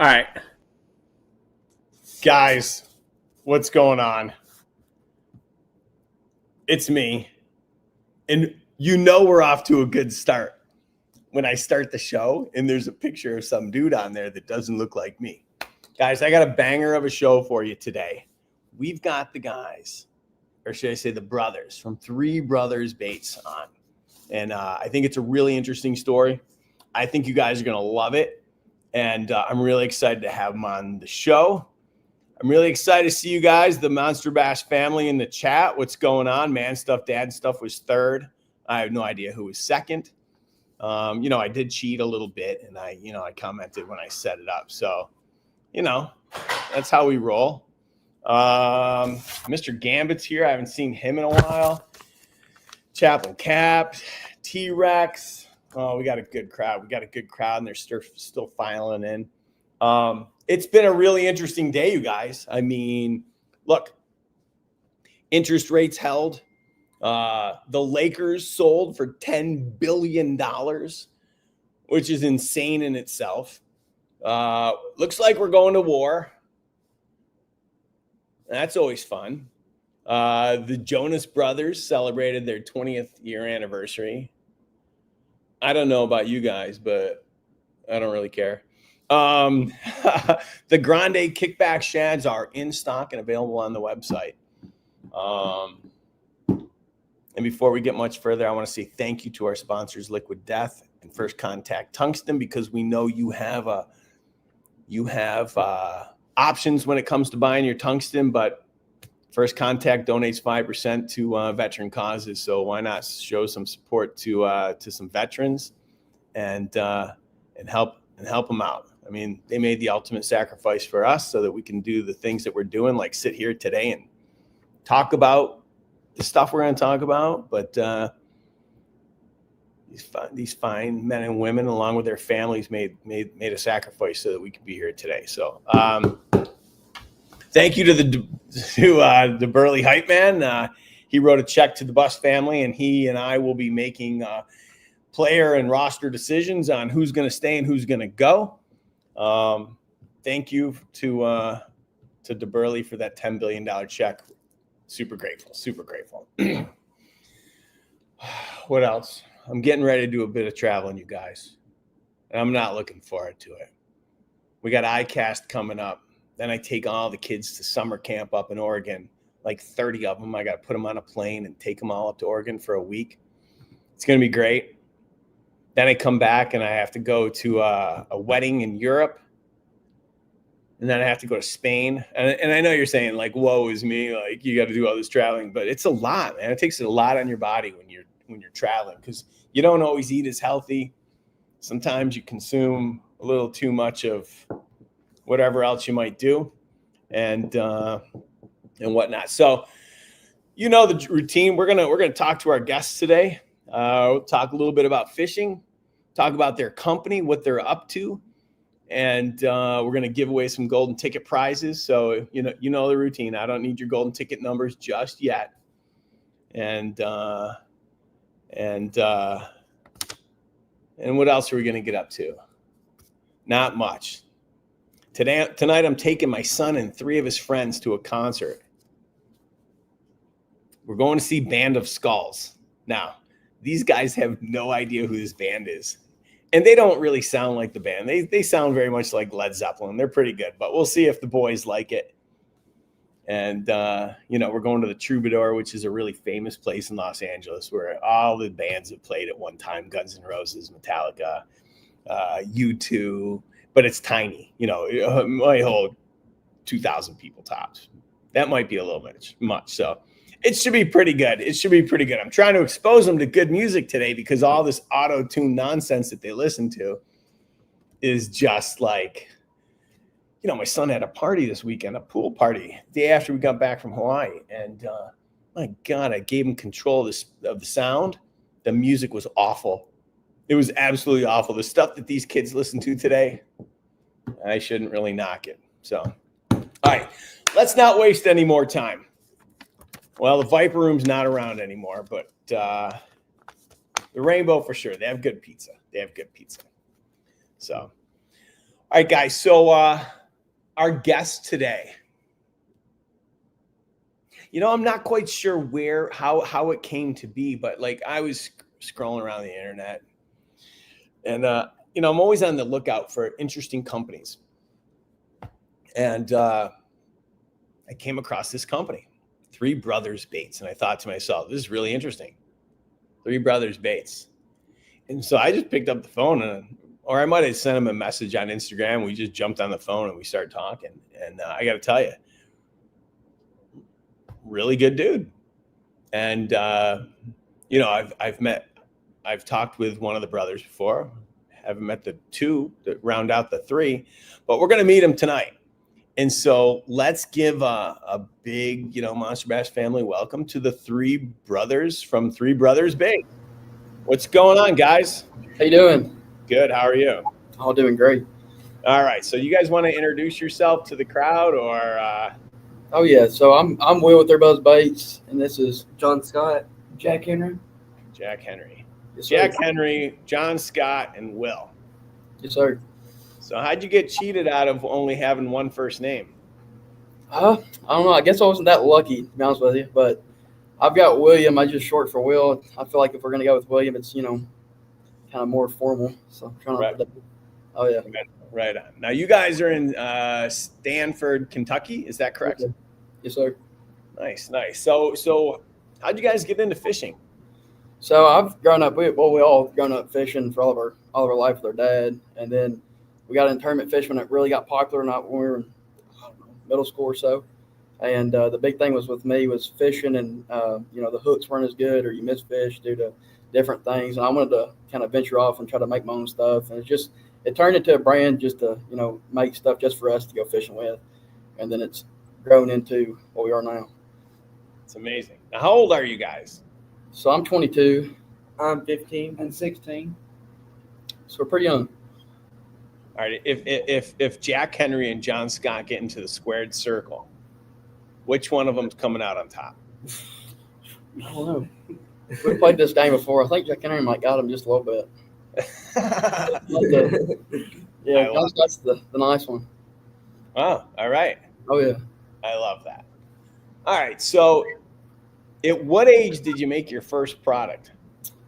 All right. Guys, what's going on? It's me. And you know we're off to a good start when I start the show and there's a picture of some dude on there that doesn't look like me. Guys, I got a banger of a show for you today. We've got the guys, or should I say the brothers, from Three Brothers Baits on. And I think it's a really interesting story. I think you guys are going to love it. And I'm really excited to have them on the show. I'm really excited to see you guys, the Monster Bass family in the chat. What's going on? Man Stuff, Dad Stuff was third. I have no idea who was second. I did cheat a little bit, and I commented when I set it up. So, that's how we roll. Mr. Gambit's here. I haven't seen him in a while. Chaplain Cap, T-Rex. Oh, we got a good crowd. And they're still filing in. It's been a really interesting day, you guys. I mean, look, interest rates held. The Lakers sold for $10 billion, which is insane in itself. Looks like we're going to war. That's always fun. The Jonas Brothers celebrated their 20th year anniversary. I don't know about you guys, but I don't really care. The Grande Kickback Shads are in stock and available on the website. And before we get much further, I want to say thank you to our sponsors, Liquid Death and First Contact Tungsten, because we know you have options when it comes to buying your tungsten, but First Contact donates 5% to veteran causes, so why not show some support to some veterans and help them out? I mean, they made the ultimate sacrifice for us so that we can do the things that we're doing, like sit here today and talk about the stuff we're going to talk about. But these fine men and women, along with their families, made a sacrifice so that we could be here today. So. Thank you to the Burley Hype Man. He wrote a check to the Bus family, and he and I will be making player and roster decisions on who's going to stay and who's going to go. Thank you to DeBurley for that $10 billion check. Super grateful. What else? I'm getting ready to do a bit of traveling, you guys, and I'm not looking forward to it. We got ICAST coming up. Then I take all the kids to summer camp up in Oregon, like 30 of them. I got to put them on a plane and take them all up to Oregon for a week. It's going to be great. Then I come back and I have to go to a wedding in Europe. And then I have to go to Spain. And I know you're saying, like, woe is me, like you got to do all this traveling, but it's a lot, man. It takes a lot on your body when you're traveling, because you don't always eat as healthy. Sometimes you consume a little too much of whatever else you might do, and whatnot. So, the routine. We're gonna talk to our guests today. We'll talk a little bit about fishing, talk about their company, what they're up to, and we're gonna give away some golden ticket prizes. So you know the routine. I don't need your golden ticket numbers just yet, and what else are we gonna get up to? Not much. Tonight, I'm taking my son and 3 of his friends to a concert. We're going to see Band of Skulls. Now, these guys have no idea who this band is. And they don't really sound like the band. They sound very much like Led Zeppelin. They're pretty good, but we'll see if the boys like it. And, we're going to the Troubadour, which is a really famous place in Los Angeles where all the bands have played at one time. Guns N' Roses, Metallica, U2. But it's tiny, it might hold 2,000 people tops. That might be a little bit much. So it should be pretty good. I'm trying to expose them to good music today, because all this auto-tune nonsense that they listen to is just like, my son had a party this weekend, a pool party, day after we got back from Hawaii. And my God, I gave him control of the sound. The music was awful. It was absolutely awful. The stuff that these kids listen to today, I shouldn't really knock it. So, all right, let's not waste any more time. Well, the Viper Room's not around anymore, but the Rainbow for sure. They have good pizza. So, All right, guys. So our guest today, I'm not quite sure how it came to be, but like I was scrolling around the internet, and I'm always on the lookout for interesting companies, and I came across this company, Three Brothers Baits, and I thought to myself, this is really interesting. Three Brothers Baits, and so I just picked up the phone or I might have sent him a message on Instagram. We just jumped on the phone and we started talking. And I got to tell you, really good dude. And, I've talked with one of the brothers before. Haven't met the two that round out the three, but we're going to meet him tonight. And so let's give a big, Monster Bass family welcome to the three brothers from Three Brothers Baits. What's going on, guys? How you doing? Good. How are you? All doing great. All right. So you guys want to introduce yourself to the crowd, or? Oh yeah. So I'm Will with Three Brothers Baits, and this is John Scott, Jack Henry. Jack Henry. Yes, Jack Henry, John Scott, and Will. Yes, sir. So how'd you get cheated out of only having one first name? I don't know. I guess I wasn't that lucky, to be honest with you, but I've got William. I just short for Will. I feel like if we're gonna go with William, it's kind of more formal. So I'm trying right. to. Oh yeah. Right on. Now you guys are in Stanford, Kentucky. Is that correct? Okay. Yes, sir. Nice. So how'd you guys get into fishing? So I've grown up. We all grown up fishing for all of our life with our dad, and then we got into tournament fishing when it really got popular. Not when we were in middle school or so. And the big thing with me was fishing, and the hooks weren't as good, or you miss fish due to different things. And I wanted to kind of venture off and try to make my own stuff. And it turned into a brand just to make stuff just for us to go fishing with. And then it's grown into what we are now. It's amazing. Now, how old are you guys? So I'm 22. I'm 15 and 16. So we're pretty young. All right. If Jack Henry and John Scott get into the squared circle, which one of them's coming out on top? I don't know. We played this game before. I think Jack Henry might got him just a little bit. Yeah, that's the nice one. Oh, all right. Oh yeah. I love that. All right. So at what age did you make your first product?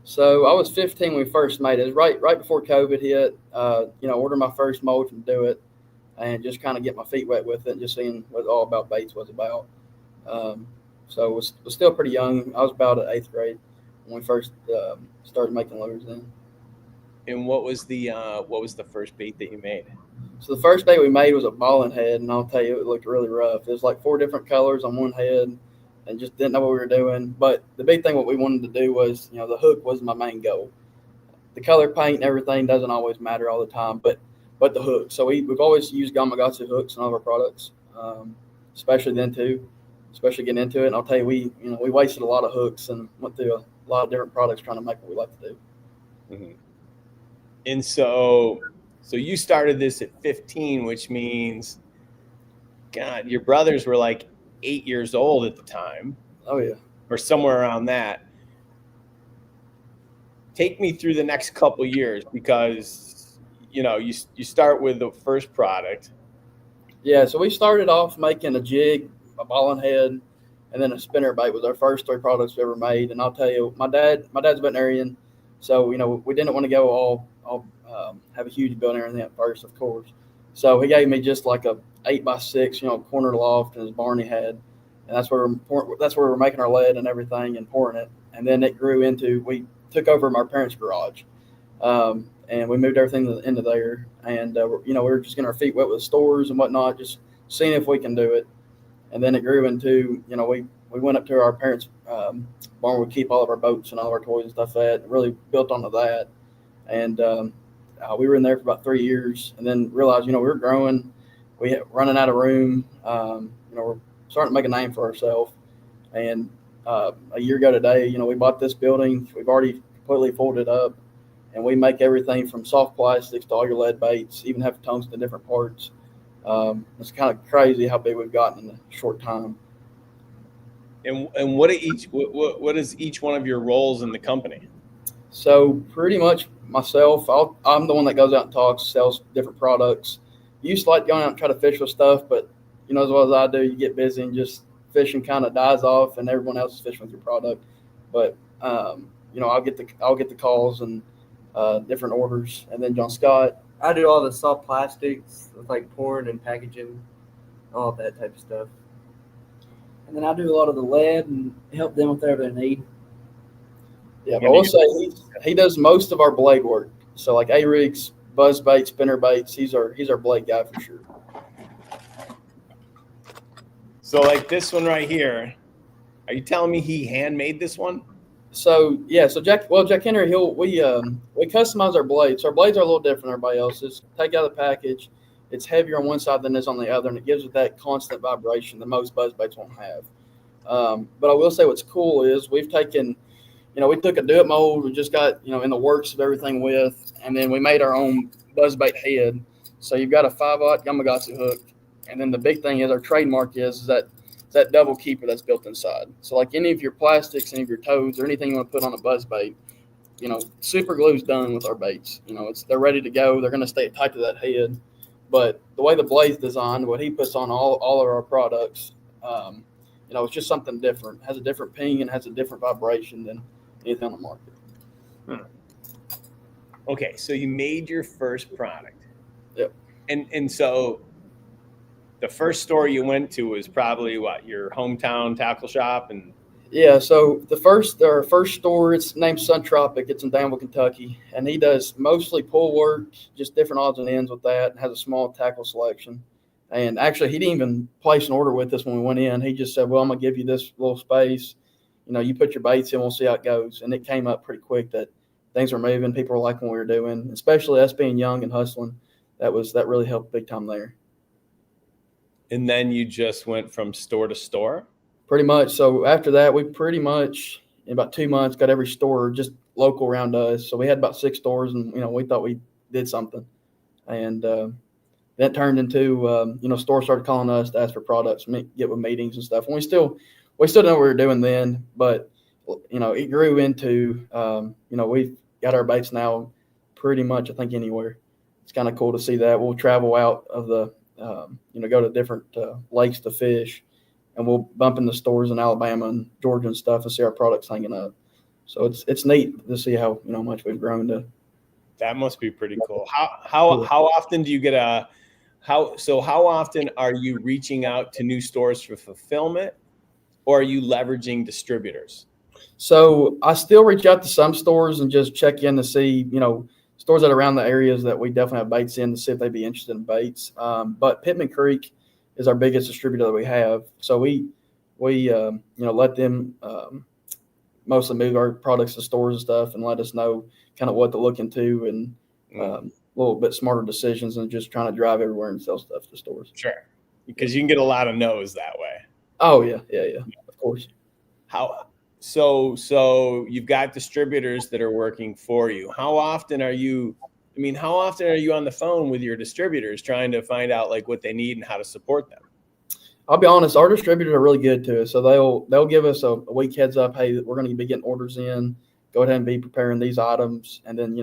So I was 15 when we first made it. It was right before COVID hit. Ordered my first mold and do it, and just kind of get my feet wet with it, and just seeing what all about baits was about. So it was still pretty young. I was about at 8th grade when we first started making lures then. And what was the first bait that you made? So the first bait we made was a balling head, and I'll tell you, it looked really rough. It was like 4 different colors on one head, and just didn't know what we were doing. But the big thing what we wanted to do was, the hook was my main goal. The color paint and everything doesn't always matter all the time, but the hook. So we've always used Gamakatsu hooks in all of our products, especially then too, especially getting into it. And I'll tell you, we wasted a lot of hooks and went through a lot of different products trying to make what we like to do. Mm-hmm. And so you started this at 15, which means, God, your brothers were like 8 years old at the time. Oh yeah. Or somewhere around that. Take me through the next couple years, because you start with the first product. Yeah, so we started off making a jig, a balling head, and then a spinner bait was our first 3 products we ever made. And I'll tell you, my dad's veterinarian, so we didn't want to go all have a huge building or anything at first, of course. So he gave me just like a 8x6, corner loft, and his barn he had, and that's where we're making our lead and everything and pouring it. And then it grew into, we took over my parents' garage, and we moved everything into there. And we were just getting our feet wet with stores and whatnot, just seeing if we can do it. And then it grew into, we went up to our parents' barn. We keep all of our boats and all of our toys and stuff like that. Really built onto that. And we were in there for about 3 years, and then realized, we were growing. We had running out of room. We're starting to make a name for ourselves. And a year ago today, we bought this building. We've already completely folded up, and we make everything from soft plastics to all your lead baits, even have tungsten in different parts. It's kind of crazy how big we've gotten in a short time. And what is each one of your roles in the company? So pretty much myself, I'm the one that goes out and talks, sells different products. used to like going out and try to fish with stuff, but you know as well as I do, you get busy and just fishing kind of dies off, and everyone else is fishing with your product. But you know, I'll get the calls and different orders, and then John Scott. I do all the soft plastics with like pouring and packaging, all of that type of stuff. And then I do a lot of the lead and help them with whatever they need. Yeah, but I will say he does most of our blade work. So like A-rigs, buzz baits, spinner baits, he's our blade guy for sure. So like this one right here, are you telling me he handmade this one? So yeah, so Jack Henry, we customize our blades. So our blades are a little different than everybody else's. Take out the package, it's heavier on one side than it is on the other, and it gives it that constant vibration that most buzz baits won't have. But I will say what's cool is we took a do-it mold, we just got, in the works of everything with, and then we made our own buzzbait head. So you've got a 5/0 Yamagata hook, and then the big thing is our trademark is that double keeper that's built inside. So like any of your plastics, any of your toads, or anything you want to put on a buzzbait, super glue's done with our baits. They're ready to go. They're going to stay tight to that head. But the way the blade's designed, what he puts on all of our products, it's just something different. It has a different ping and has a different vibration than anything on the market. Okay, so you made your first product. Yep. And so the first store you went to was probably what, your hometown tackle shop? And yeah, so our first store, it's named Suntropic. It's in Danville, Kentucky, and he does mostly pull work, just different odds and ends with that, and has a small tackle selection. And actually, he didn't even place an order with us when we went in. He just said, well, I'm going to give you this little space. You put your baits in, we'll see how it goes. And it came up pretty quick that things were moving. People were liking what we were doing, especially us being young and hustling. That really helped big time there. And then you just went from store to store? Pretty much. So after that, we pretty much, in about 2 months, got every store just local around us. So we had about 6 stores, and, we thought we did something. And that turned into, stores started calling us to ask for products, get with meetings and stuff. And we still didn't know what we were doing then, but, it grew into, we've got our baits now pretty much, I think, anywhere. It's kind of cool to see that. We'll travel out of the, go to different lakes to fish, and we'll bump in the stores in Alabama and Georgia and stuff and see our products hanging up. So it's neat to see how, much we've grown to. That must be pretty cool. How often do you get how often are you reaching out to new stores for fulfillment, or are you leveraging distributors? So I still reach out to some stores and just check in to see, stores that are around the areas that we definitely have baits in, to see if they'd be interested in baits. But Pittman Creek is our biggest distributor that we have. So we let them mostly move our products to stores and stuff and let us know kind of what to look into, and a little bit smarter decisions than just trying to drive everywhere and sell stuff to stores. Sure. Because you can get a lot of no's that way. Oh yeah. Of course. So you've got distributors that are working for you. How often are you on the phone with your distributors trying to find out like what they need and how to support them? I'll be honest, our distributors are really good to us. So they'll give us a week heads up. Hey, we're going to be getting orders in. Go ahead and be preparing these items. And then,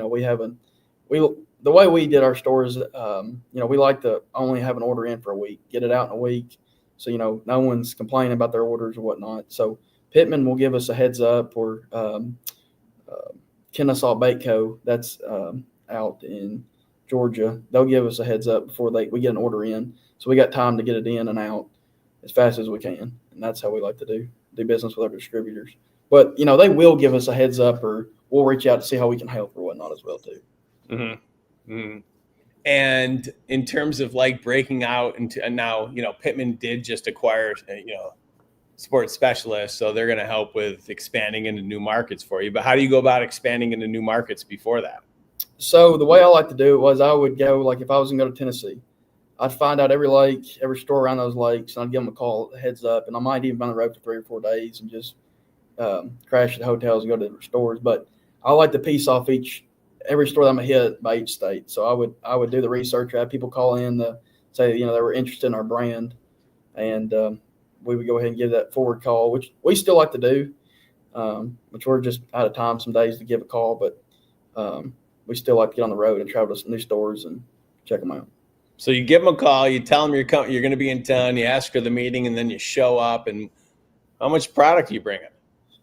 the way we did our stores, we like to only have an order in for a week, get it out in a week. So, no one's complaining about their orders or whatnot. So Pittman will give us a heads up, or Kennesaw Bait Co. That's out in Georgia. They'll give us a heads up before we get an order in. So we got time to get it in and out as fast as we can. And that's how we like to do business with our distributors. But, they will give us a heads up, or we'll reach out to see how we can help or whatnot as well too. Mm-hmm. Mm-hmm. And in terms of like breaking out into, and now, Pittman did just acquire, sports specialists. So they're going to help with expanding into new markets for you. But how do you go about expanding into new markets before that? So the way I like to do it was I would go, like if I was going to go to Tennessee, I'd find out every lake, every store around those lakes, and I'd give them a call, a heads up. And I might even be on the road for 3 or 4 days and just crash at hotels and go to different stores. But I like to piece off every store that I'm going to hit by each state. So I would do the research, have people call in to say, they were interested in our brand. And we would go ahead and give that forward call, which we still like to do, which we're just out of time some days to give a call. But we still like to get on the road and travel to some new stores and check them out. So you give them a call, you tell them you're going to be in town, you ask for the meeting, and then you show up. And how much product are you bringing?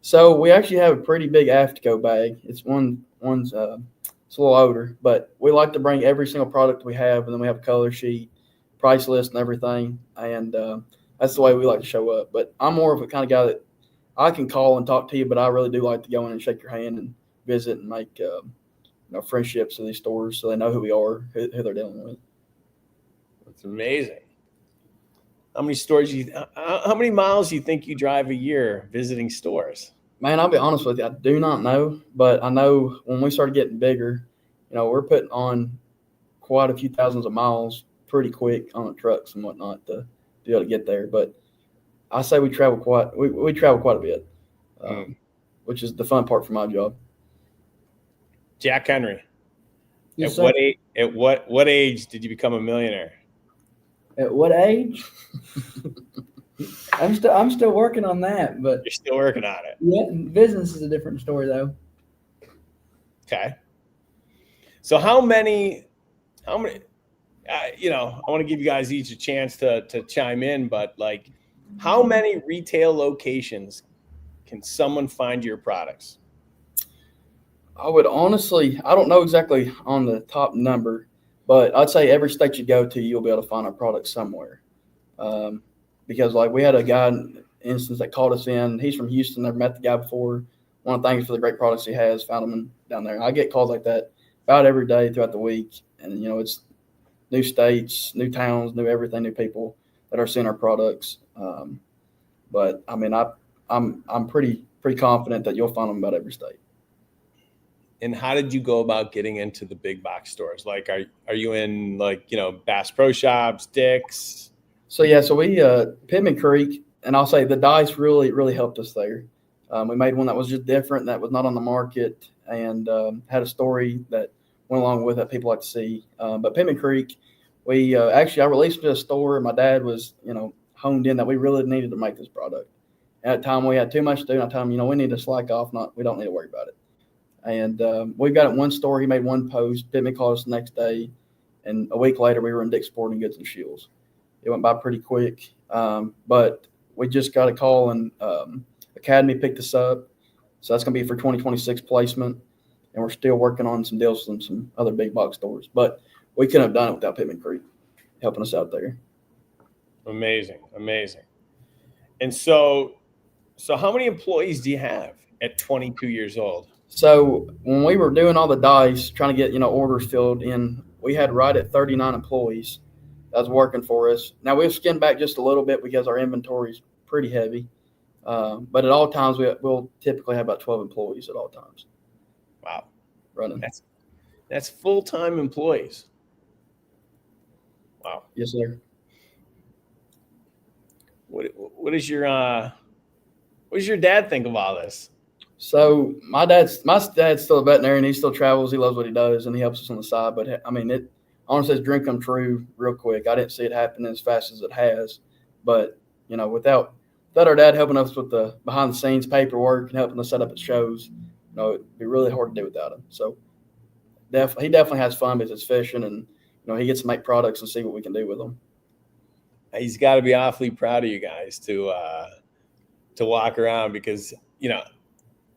So we actually have a pretty big Afterco bag. It's one's it's a little older, but we like to bring every single product we have, and then we have a color sheet, price list, and everything. And that's the way we like to show up. But I'm more of a kind of guy that I can call and talk to you, but I really do like to go in and shake your hand and visit and make friendships with these stores so they know who we are, who they're dealing with. It's amazing. How many miles do you think you drive a year visiting stores? Man, I'll be honest with you, I do not know, but I know when we started getting bigger, we're putting on quite a few thousands of miles pretty quick on the trucks and whatnot to be able to get there. But I say we travel quite a bit, which is the fun part for my job. Jack Henry, Yes, at what age did you become a millionaire? At what age? I'm still working on that, but You're still working on it. yeah, business is a different story though. Okay. So how many? I want to give you guys each a chance to chime in, but like, how many retail locations can someone find your products? I don't know exactly on the top number, but I'd say every state you go to, you'll be able to find our product somewhere. Because like we had a guy, instance, that called us in. He's from Houston. Never met the guy before. Want to thank him for the great products he has. Found him down there. I get calls like that about every day throughout the week, and it's new states, new towns, new everything, new people that are seeing our products. But I mean, I'm pretty confident that you'll find them about every state. And how did you go about getting into the big box stores? Like, are you in Bass Pro Shops, Dick's? So we Pittman Creek, and I'll say the dice really helped us there. We made one that was just different, that was not on the market, and had a story that went along with it people like to see. But Pittman Creek, I released it to a store, and my dad was honed in that we really needed to make this product. At the time, we had too much to do, and I told him, we need to slack off. We don't need to worry about it. And we got it in one store. He made one post. Pittman called us the next day, and a week later, we were in Dick's Sporting Goods and Shields. It went by pretty quick, but we just got a call, and Academy picked us up. So that's going to be for 2026 placement, and we're still working on some deals with some other big box stores. But we couldn't have done it without Pittman Creek helping us out there. Amazing. And so how many employees do you have at 22 years old? So when we were doing all the dice, trying to get orders filled in, we had right at 39 employees that was working for us. Now we've skinned back just a little bit because our inventory is pretty heavy, but at all times we'll typically have about 12 employees at all times. Wow, running. That's full-time employees. Wow. Yes, sir. What does your dad think of all this? So my dad's still a veterinarian. He still travels. He loves what he does, and he helps us on the side. But I mean, it honestly, his dream come true real quick. I didn't see it happen as fast as it has, but without our dad helping us with the behind the scenes paperwork and helping us set up at shows, it'd be really hard to do without him. So he definitely has fun because it's fishing, and he gets to make products and see what we can do with them. He's got to be awfully proud of you guys to walk around because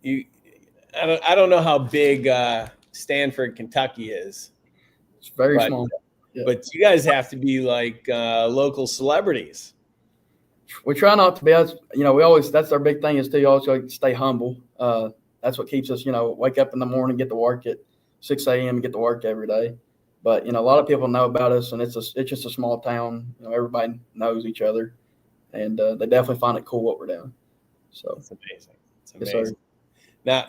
I don't know how big Stanford, Kentucky is. It's very small. Yeah. But you guys have to be like local celebrities. We try not to be. That's our big thing is to always stay humble. That's what keeps us, wake up in the morning, get to work at 6 a.m. and get to work every day. But, a lot of people know about us, and it's just a small town. Everybody knows each other, and they definitely find it cool what we're doing. So it's amazing. It's amazing. Yes, sir.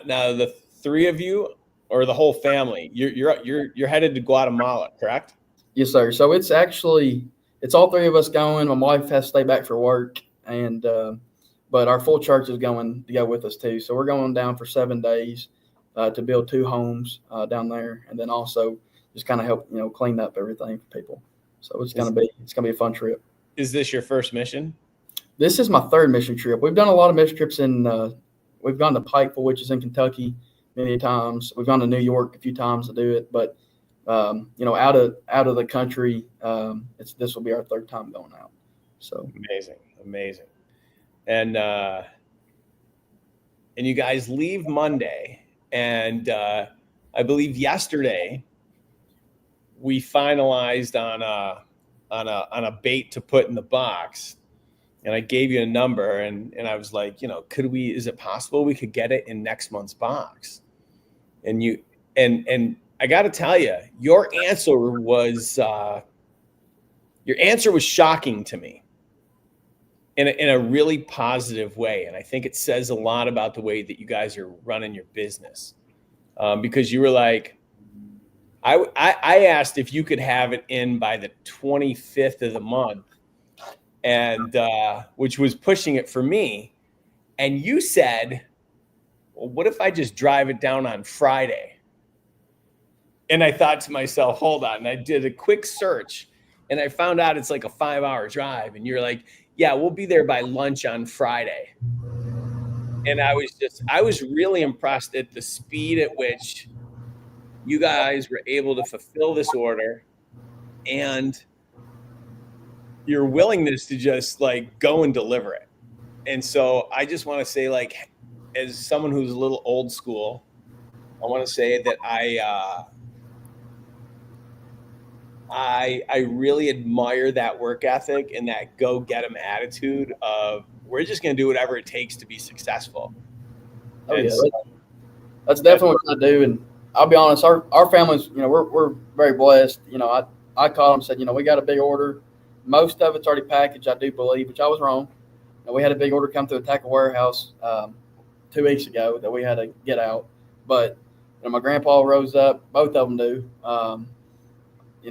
Now the three of you or the whole family, you're headed to Guatemala, correct? Yes, sir. So it's all three of us going. My wife has to stay back for work, and but our full church is going to go with us too. So we're going down for 7 days to build 2 homes down there, and then also just kind of help clean up everything for people. So it's gonna be a fun trip. Is this your first mission? This is my 3rd mission trip. We've done a lot of mission trips we've gone to Pikeville, which is in Kentucky, many times. We've gone to New York a few times to do it, but out of the country. This will be our third time going out. So amazing. And you guys leave Monday, and I believe yesterday we finalized on a bait to put in the box. And I gave you a number, and I was like, is it possible we could get it in next month's box? And I got to tell you, your answer was shocking to me in a really positive way. And I think it says a lot about the way that you guys are running your business, because you were like, I asked if you could have it in by the 25th of the month, and which was pushing it for me. And you said, well, what if I just drive it down on Friday? And I thought to myself, hold on. And I did a quick search, and I found out it's like a 5-hour drive. And you're like, yeah, we'll be there by lunch on Friday. And I was really impressed at the speed at which you guys were able to fulfill this order, and your willingness to just like go and deliver it. And so I just want to say, like, as someone who's a little old school, I want to say that I really admire that work ethic and that go get 'em attitude of, we're just going to do whatever it takes to be successful. Oh, yeah, that's definitely what I do. And I'll be honest, our families, we're very blessed. I called them and said, we got a big order. Most of it's already packaged, I do believe, which I was wrong. We had a big order come through a tackle warehouse 2 weeks ago that we had to get out. But my grandpa rose up. Both of them do.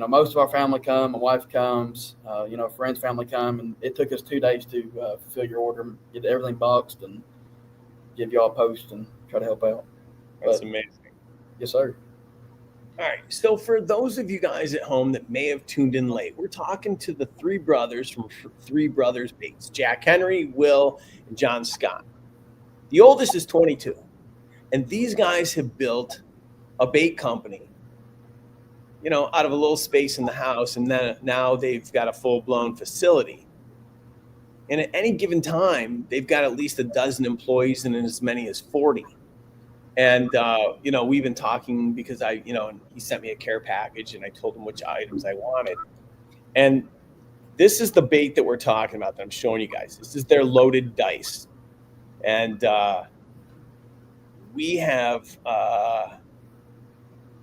Most of our family come. My wife comes. Friends' family come. And it took us 2 days to fulfill your order, get everything boxed, and give y'all a post and try to help out. That's amazing. Yes, sir. All right. So for those of you guys at home that may have tuned in late, we're talking to the three brothers from Three Brothers Baits: Jack Henry, Will, and John Scott. The oldest is 22. And these guys have built a bait company, out of a little space in the house. And then now they've got a full-blown facility. And at any given time, they've got at least a dozen employees and as many as 40. And, we've been talking because he sent me a care package, and I told him which items I wanted. And this is the bait that we're talking about that I'm showing you guys. This is their loaded dice. And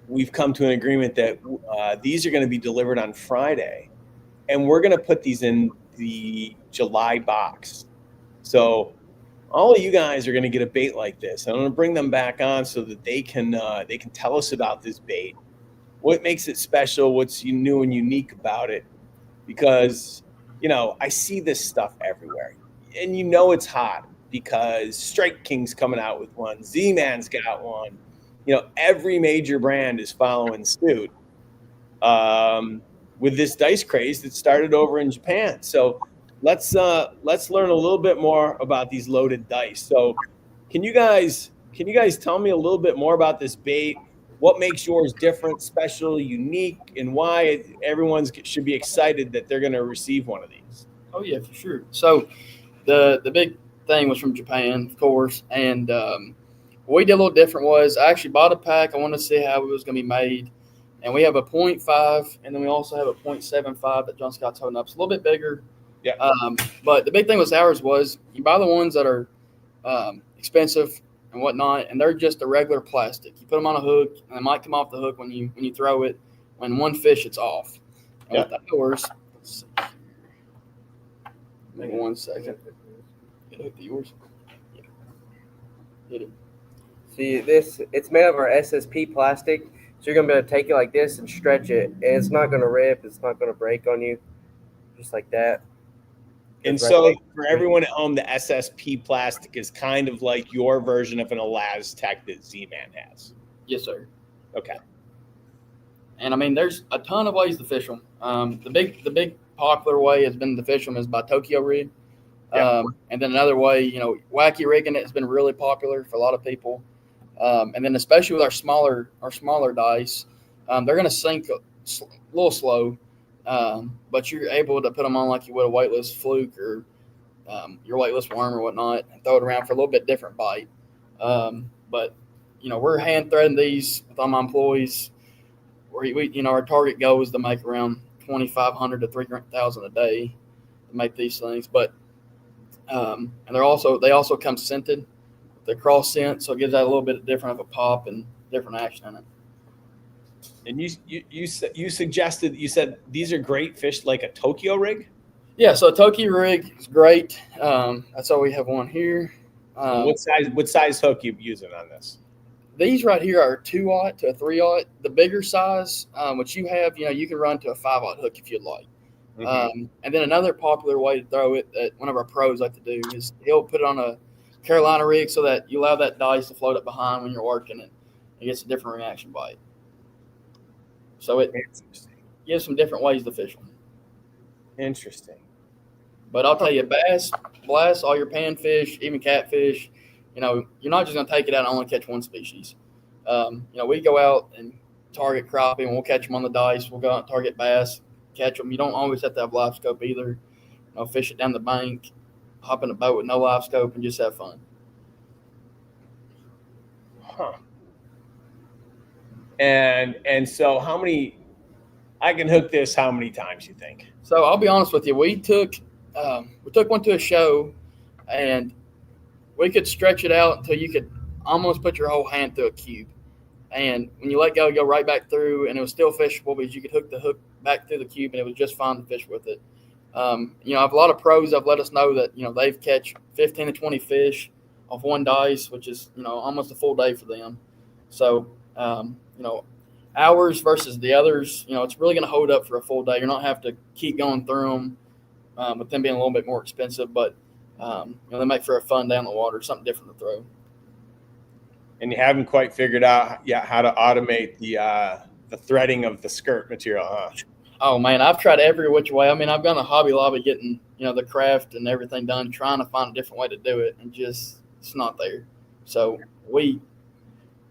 we've come to an agreement that these are going to be delivered on Friday, and we're going to put these in the July box. So all of you guys are going to get a bait like this. I'm going to bring them back on so that they can tell us about this bait, what makes it special, what's new and unique about it, because I see this stuff everywhere, and it's hot because Strike King's coming out with one, Z-Man's got one. Every major brand is following suit with this dice craze that started over in Japan. So let's learn a little bit more about these loaded dice. So can you guys tell me a little bit more about this bait? What makes yours different, special, unique, and why everyone should be excited that they're going to receive one of these? Oh yeah, for sure. So the big thing was from Japan, of course, and what we did a little different was I actually bought a pack. I wanted to see how it was going to be made. And we have a 0.5, and then we also have a 0.75 that John Scott's holding up. It's a little bit bigger. Yeah. But the big thing with ours was you buy the ones that are expensive and whatnot, and they're just a regular plastic. You put them on a hook, and they might come off the hook when you throw it. When one fish, it's off. And with ours, let's see. Maybe 1 second. Get hook to yours. Yeah. Hit it. See, it's made of our SSP plastic, so you're going to be able to take it like this and stretch it, and it's not going to rip, it's not going to break on you, just like that. And so for everyone at home, the SSP plastic is kind of like your version of an Elastec that Z-Man has. Yes, sir. Okay. And there's a ton of ways to fish them. The big popular way has been to fish them is by Tokyo rig. Yeah. And then another way, wacky rigging it has been really popular for a lot of people. And then especially with our smaller dice, They're going to sink a little slow, but you're able to put them on like you would a weightless fluke or your weightless worm or whatnot, and throw it around for a little bit different bite. But we're hand threading these with all my employees. Our target goal is to make around 2,500 to 300,000 a day to make these things. But and they also come scented. They're cross scent, so it gives that a little bit different of a pop and different action in it. And you said these are great fish, like a Tokyo rig. Yeah, so a Tokyo rig is great. That's why we have one here. What size hook you using on this? These right here are 2/0 to a 3/0. The bigger size, which you have, you can run to a 5/0 hook if you'd like. Mm-hmm. And then another popular way to throw it that one of our pros like to do is he'll put it on a Carolina rig so that you allow that dice to float up behind when you're working it. It gets a different reaction bite. So it gives some different ways to fish them. Interesting. But I'll tell you, bass, blast, all your panfish, even catfish, you're not just going to take it out and only catch one species. We go out and target crappie, and we'll catch them on the dice. We'll go out and target bass, catch them. You don't always have to have live scope either. Fish it down the bank, hop in a boat with no live scope, and just have fun. Huh. And so how many – I can hook this how many times, you think? So I'll be honest with you. We took one to a show, and we could stretch it out until you could almost put your whole hand through a cube. And when you let go, go right back through, and it was still fishable because you could hook the hook back through the cube, and it was just fine to fish with it. I have a lot of pros that have let us know that, they've catch 15 to 20 fish off one dice, which is, almost a full day for them. So, hours versus the others, it's really going to hold up for a full day. You're not have to keep going through them, with them being a little bit more expensive, but they make for a fun day on the water, something different to throw. And you haven't quite figured out yet how to automate the threading of the skirt material, huh? Oh man, I've tried every which way. I mean, I've gone to Hobby Lobby getting, the craft and everything done, trying to find a different way to do it, and just it's not there. So we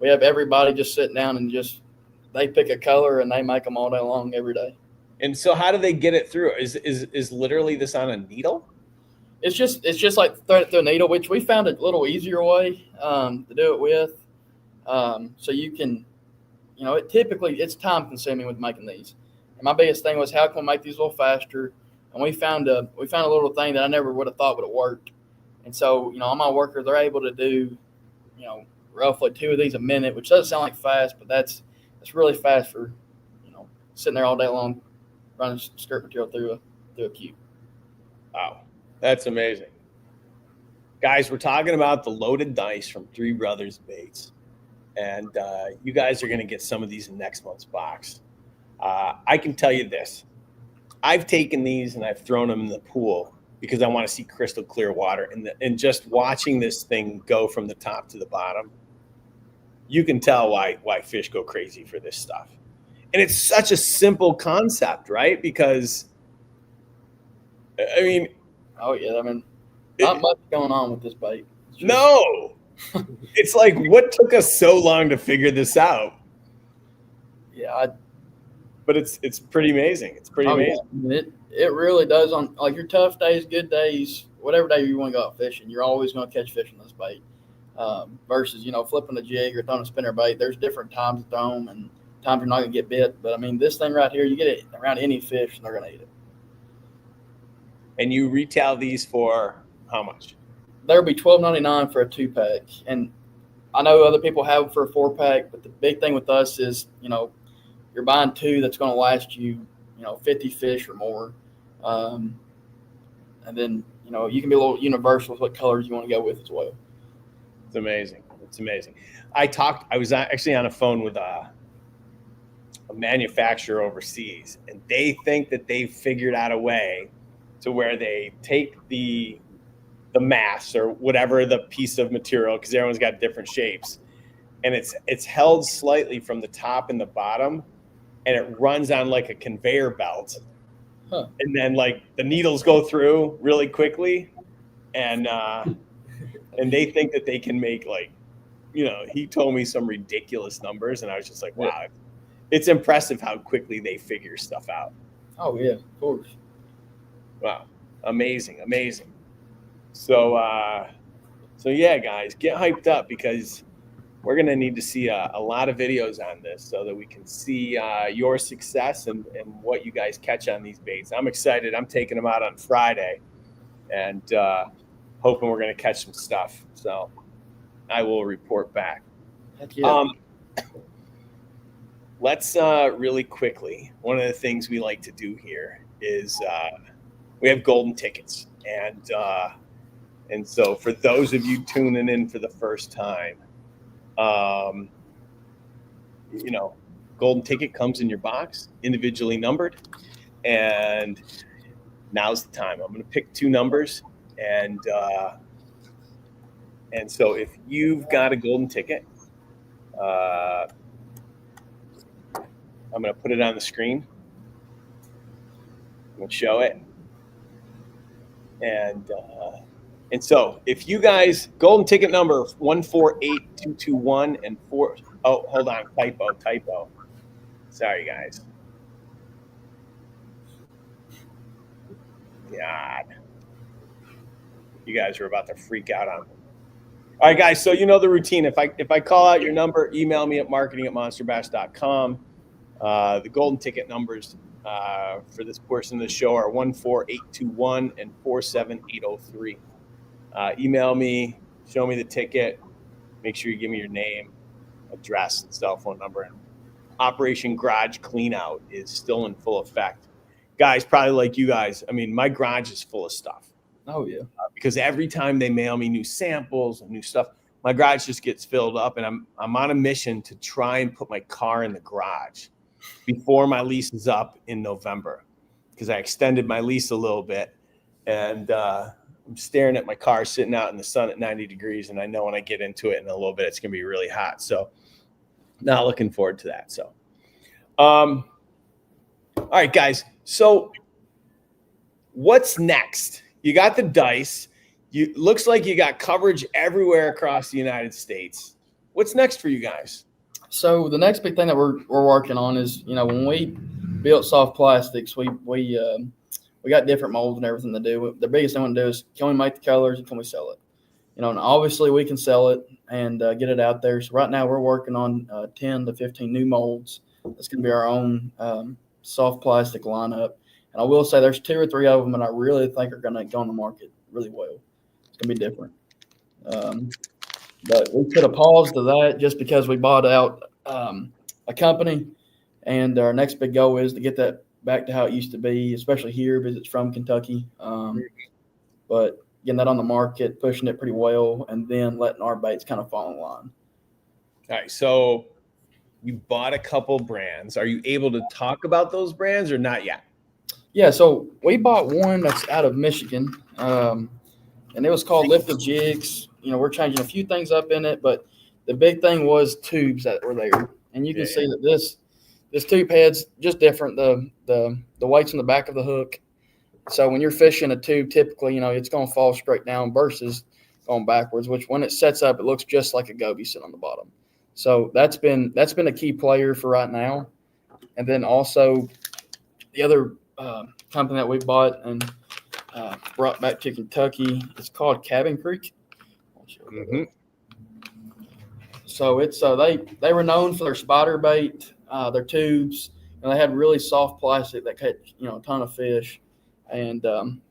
have everybody just sitting down and just they pick a color and they make them all day long every day. And so how do they get it through? Is literally this on a needle? It's just like thread it through a needle, which we found a little easier way to do it with. So you can, it's time consuming with making these. And my biggest thing was how can we make these a little faster? And we found a little thing that I never would have thought would have worked. And so, all my workers, they're able to do, roughly 2 of these a minute, which doesn't sound like fast, but that's really fast for, sitting there all day long running skirt material through a cube. Wow, that's amazing. Guys, we're talking about the loaded dice from Three Brothers Baits. And you guys are going to get some of these in next month's box. I can tell you this. I've taken these and I've thrown them in the pool because I want to see crystal clear water. And just watching this thing go from the top to the bottom, you can tell why fish go crazy for this stuff. And it's such a simple concept, right? Because, I mean. Oh, yeah. I mean, not much going on with this bait. No. It's like, what took us so long to figure this out? Yeah, but it's pretty amazing. It's pretty amazing. Yeah. It really does on like your tough days, good days, whatever day you want to go out fishing, you're always going to catch fish on this bait. Versus, flipping a jig or throwing a spinner bait. There's different times to throw them and times you're not going to get bit. But, I mean, this thing right here, you get it around any fish and they're going to eat it. And you retail these for how much? There'll be $12.99 for a 2-pack. And I know other people have them for a 4-pack, but the big thing with us is, you're buying 2 that's going to last you, 50 fish or more. And then, you can be a little universal with what colors you want to go with as well. It's amazing. It's amazing. I was actually on a phone with a manufacturer overseas, and they think that they've figured out a way to where they take the mass or whatever the piece of material, because everyone's got different shapes, and it's held slightly from the top and the bottom, and it runs on like a conveyor belt. Huh. And then like the needles go through really quickly, and they think that they can make like, he told me some ridiculous numbers, and I was just like, wow. it's impressive how quickly they figure stuff out. Oh yeah, of course. Wow, amazing. So yeah, guys, get hyped up because we're going to need to see a lot of videos on this so that we can see your success and what you guys catch on these baits. I'm excited. I'm taking them out on Friday and hoping we're going to catch some stuff. So I will report back. Heck yeah. Let's really quickly, one of the things we like to do here is we have golden tickets. And so for those of you tuning in for the first time, golden ticket comes in your box, individually numbered. And now's the time. I'm going to pick 2 numbers. And so if you've got a golden ticket, I'm going to put it on the screen. I'm going to show it. And so if you guys, golden ticket number 148221 and 4, oh, hold on, typo. Sorry, guys. God. You guys are about to freak out on me. All right, guys, so you know the routine. If I call out your number, email me at marketing@monsterbass.com. The golden ticket numbers for this portion of the show are 14821 and 47803. Email me, show me the ticket, make sure you give me your name, address, and cell phone number. And Operation Garage Cleanout is still in full effect. Guys, probably like you guys, I mean, my garage is full of stuff. Oh, yeah. Because every time they mail me new samples and new stuff, my garage just gets filled up, and I'm on a mission to try and put my car in the garage before my lease is up in November, because I extended my lease a little bit, and I'm staring at my car sitting out in the sun at 90 degrees, and I know when I get into it in a little bit, it's going to be really hot. So not looking forward to that. So, all right, guys. So what's next? You got the dice. Looks like you got coverage everywhere across the United States. What's next for you guys? So the next big thing that we're working on is, when we built soft plastics, we got different molds and everything to do. The biggest thing we want to do is, can we make the colors and can we sell it? And obviously we can sell it and get it out there. So right now we're working on 10 to 15 new molds. That's going to be our own soft plastic lineup. And I will say there's 2 or 3 of them that I really think are going to go on the market really well. It's going to be different. But we put a pause to that just because we bought out a company, and our next big goal is to get that back to how it used to be, especially here because it's from Kentucky. But getting that on the market, pushing it pretty well, and then letting our baits kind of fall in line. All right, so you bought a couple brands. Are you able to talk about those brands or not yet? Yeah, so we bought one that's out of Michigan, and it was called Lifted Jigs. We're changing a few things up in it, but the big thing was tubes that were there. And you can see that this tube head's just different. The weight's in the back of the hook. So when you're fishing a tube, typically, it's going to fall straight down versus going backwards, which when it sets up, it looks just like a goby sitting on the bottom. So that's been a key player for right now. And then also the other company that we bought and brought back to Kentucky, it's called Cabin Creek. Mm-hmm. So it's they were known for their spider bait, their tubes, and they had really soft plastic that caught a ton of fish. And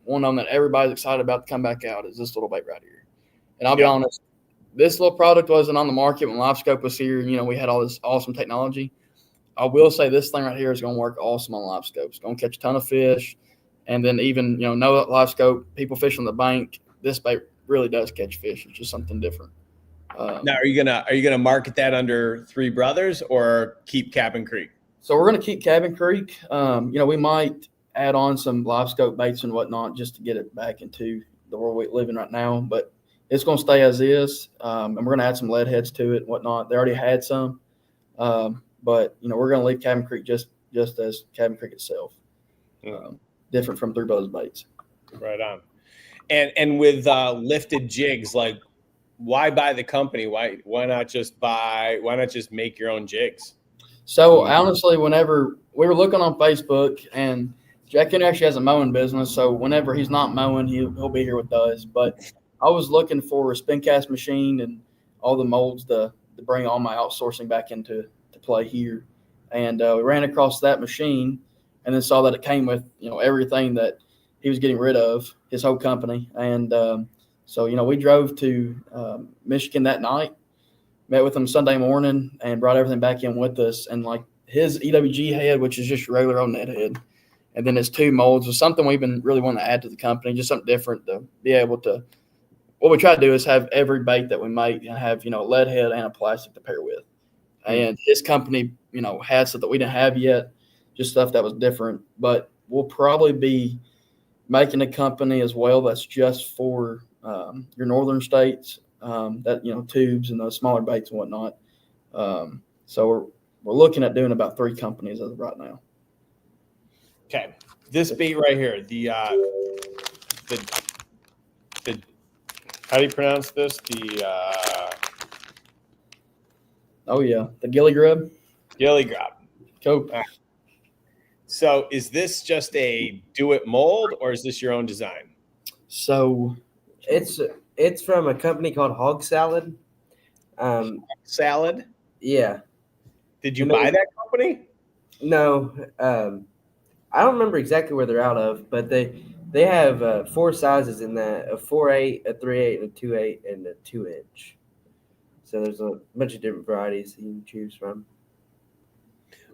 one of them that everybody's excited about to come back out is this little bait right here. And I'll be honest, this little product wasn't on the market when LiveScope was here. We had all this awesome technology. I will say this thing right here is going to work awesome on LiveScope. It's going to catch a ton of fish, and then even know that LiveScope, people fish on the bank, this bait really does catch fish. It's just something different. Now, are you gonna market that under Three Brothers or keep Cabin Creek? So we're gonna keep Cabin Creek. We might add on some LiveScope baits and whatnot just to get it back into the world we live in right now. But it's gonna stay as is, and we're gonna add some lead heads to it and whatnot. They already had some, but we're gonna leave Cabin Creek just as Cabin Creek itself, different from Three Brothers baits. Right on. And with Lifted Jigs, like, why buy the company? Why not just make your own jigs? So honestly, whenever we were looking on Facebook, and Jack Henry actually has a mowing business, so whenever he's not mowing, he'll be here with us. But I was looking for a spin cast machine and all the molds to bring all my outsourcing back into play here, and we ran across that machine, and then saw that it came with everything that he was getting rid of, his whole company, and so we drove to Michigan that night. Met with him Sunday morning and brought everything back in with us. And like his EWG head, which is just regular old net head, and then his 2 molds was something we've been really wanting to add to the company, just something different to be able to. What we try to do is have every bait that we make and have a lead head and a plastic to pair with. And his company, had stuff that we didn't have yet, just stuff that was different. But we'll probably be making a company as well that's just for your northern states. That tubes and those smaller baits and whatnot. So we're looking at doing about 3 companies as of right now. Okay, this bait right here, the how do you pronounce this? The Gilly Grub. Gilly Grub. Cool. So is this just a do-it mold, or is this your own design? So it's from a company called Hog Salad. Salad? Yeah. Did you buy that company? No. I don't remember exactly where they're out of, but they have 4 sizes in that: a 4/8, a 3/8, a 2/8, and a 2-inch. So there's a bunch of different varieties you can choose from.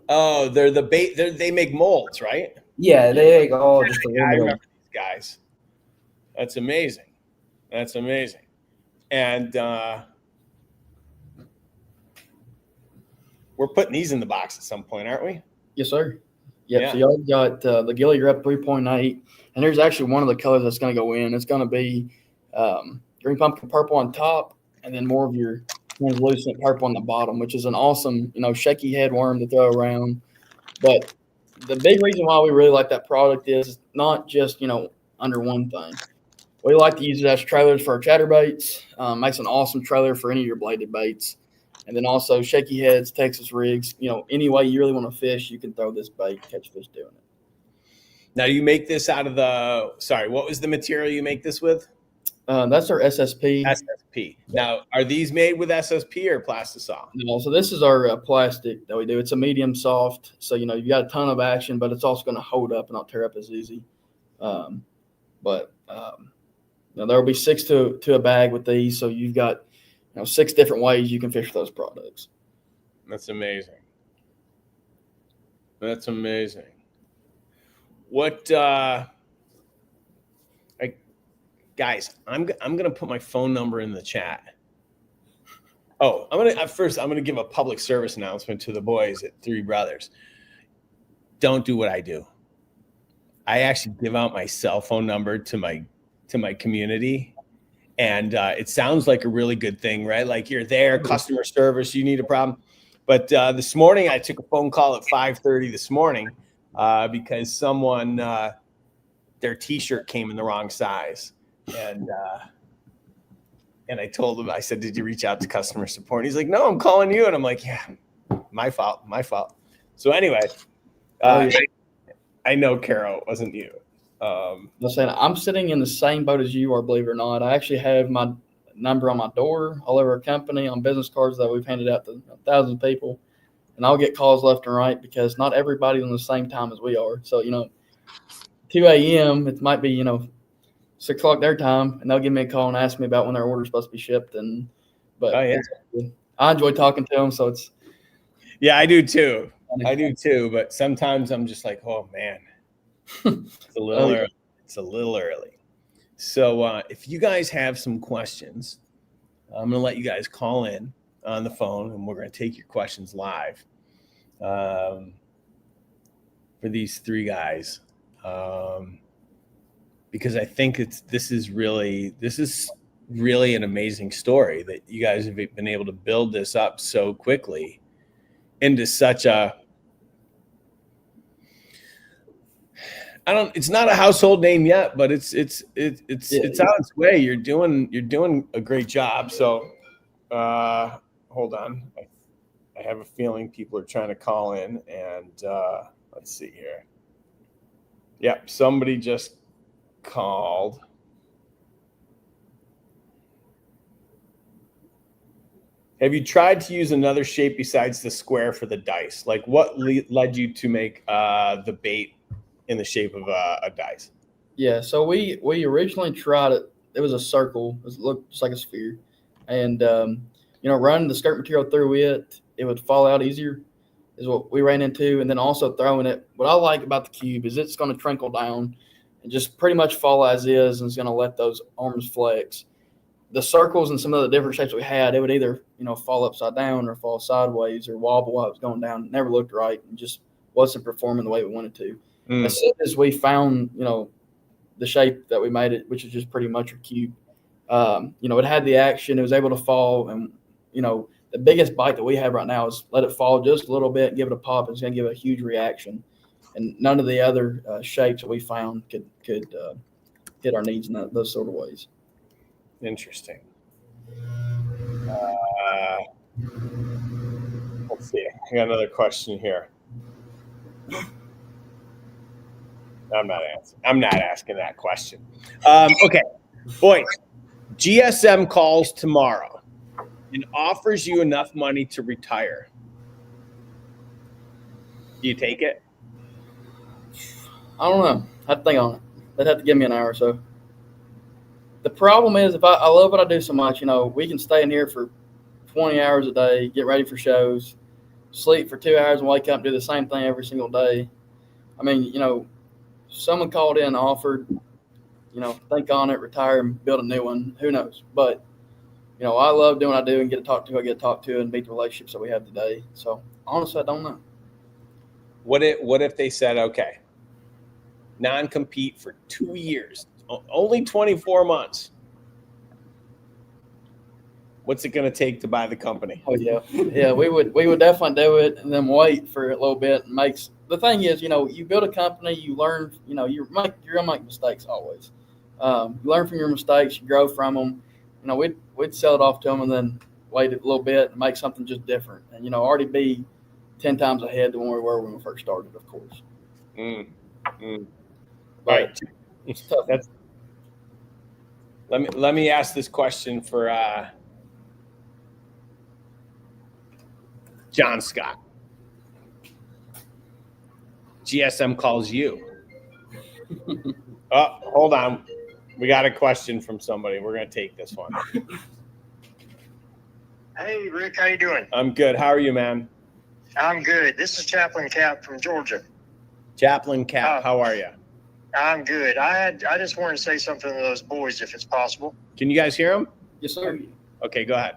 Oh, they're the bait. They make molds, right? Yeah, they make all just I remember these guys. That's amazing. That's amazing. And we're putting these in the box at some point, aren't we? Yes, sir. Yep. Yeah. So y'all got the Gilly Grub 3.8, and there's actually one of the colors that's going to go in. It's going to be green pumpkin purple on top, and then more of your translucent purple on the bottom, which is an awesome, shaky head worm to throw around. But the big reason why we really like that product is not just, under one thing. We like to use it as trailers for our chatterbaits. Makes an awesome trailer for any of your bladed baits. And then also shaky heads, Texas rigs. Any way you really want to fish, you can throw this bait, catch fish doing it. Now, you make this out of what was the material you make this with? That's our SSP. SSP. Now, are these made with SSP or Plastisol? No, so this is our plastic that we do. It's a medium soft. So, you got a ton of action, but it's also going to hold up and not tear up as easy. There will be 6 to a bag with these. So you've got 6 different ways you can fish those products. That's amazing. That's amazing. What, guys, I'm gonna put my phone number in the chat. Oh, I'm gonna give a public service announcement to the boys at Three Brothers. Don't do what I do. I actually give out my cell phone number to my community. And it sounds like a really good thing, right? Like you're there, customer service, you need a problem. But this morning, I took a phone call at 5:30 this morning because someone, their T-shirt came in the wrong size. And I told him, I said, did you reach out to customer support? And he's like, no, I'm calling you. And I'm like, yeah, my fault. So anywye, I know, Carol, it wasn't you. I'm sitting in the same boat as you are, believe it or not. I actually have my number on my door, all over our company, on business cards that we've handed out to thousands of people. And I'll get calls left and right because not everybody's on the same time as we are. So, 2 a.m., it might be, 6 o'clock their time, and they'll give me a call and ask me about when their order's supposed to be shipped. But I enjoy talking to them, so it's. Yeah, I do too. But sometimes I'm just like, oh, man. It's a little early. It's a little early. So if you guys have some questions, I'm going to let you guys call in on the phone, and we're going to take your questions live for these 3 guys, because I think this is really an amazing story that you guys have been able to build this up so quickly into such a. It's not a household name yet, but it's on its way. You're doing a great job. So hold on. I have a feeling people are trying to call in, and let's see here. Yep, somebody just called. Have you tried to use another shape besides the square for the dice? Like, what led you to make the bait in the shape of a dice? Yeah, so we originally tried it. It was a circle. It looked just like a sphere, and running the skirt material through it, it would fall out easier. Is what we ran into, and then also throwing it. What I like about the cube is it's going to trickle down and just pretty much fall as is, and it's going to let those arms flex. The circles and some of the different shapes we had, it would either fall upside down or fall sideways or wobble while it was going down. It never looked right and just wasn't performing the way we wanted to. As soon as we found the shape that we made it, which is just pretty much a cube, it had the action. It was able to fall, and the biggest bite that we have right now is let it fall just a little bit, give it a pop. It's going to give a huge reaction, and none of the other shapes that we found could hit our needs in those sort of ways. Interesting. Let's see. I got another question here. I'm not asking that question. Okay, boys. GSM calls tomorrow and offers you enough money to retire. Do you take it? I don't know. I'd think on it. They'd have to give me an hour or so. The problem is, if I love what I do so much, we can stay in here for 20 hours a day, get ready for shows, sleep for 2 hours, and wake up and do the same thing every single day. I mean, someone called in and offered, think on it, retire, and build a new one. Who knows? But, I love doing what I do and get to talk to who I get to talk to and meet the relationships that we have today. So, honestly, I don't know. What if they said, okay, non-compete for 2 years, only 24 months? What's it going to take to buy the company? Oh yeah, we would definitely do it and then wait for a little bit. And the thing is, you build a company, you learn, you're gonna make mistakes always. You learn from your mistakes, you grow from them. We'd sell it off to them and then wait a little bit and make something just different, and already be 10 times ahead than where we were when we first started, of course. Right. It's tough. Let me ask this question for John Scott. GSM calls you. Oh, hold on. We got a question from somebody. We're going to take this one. Hey, Rick, how you doing? I'm good. How are you, man? I'm good. This is Chaplain Cap from Georgia. Chaplain Cap, how are you? I'm good. I just wanted to say something to those boys, if it's possible. Can you guys hear them? Yes, sir. Okay, go ahead.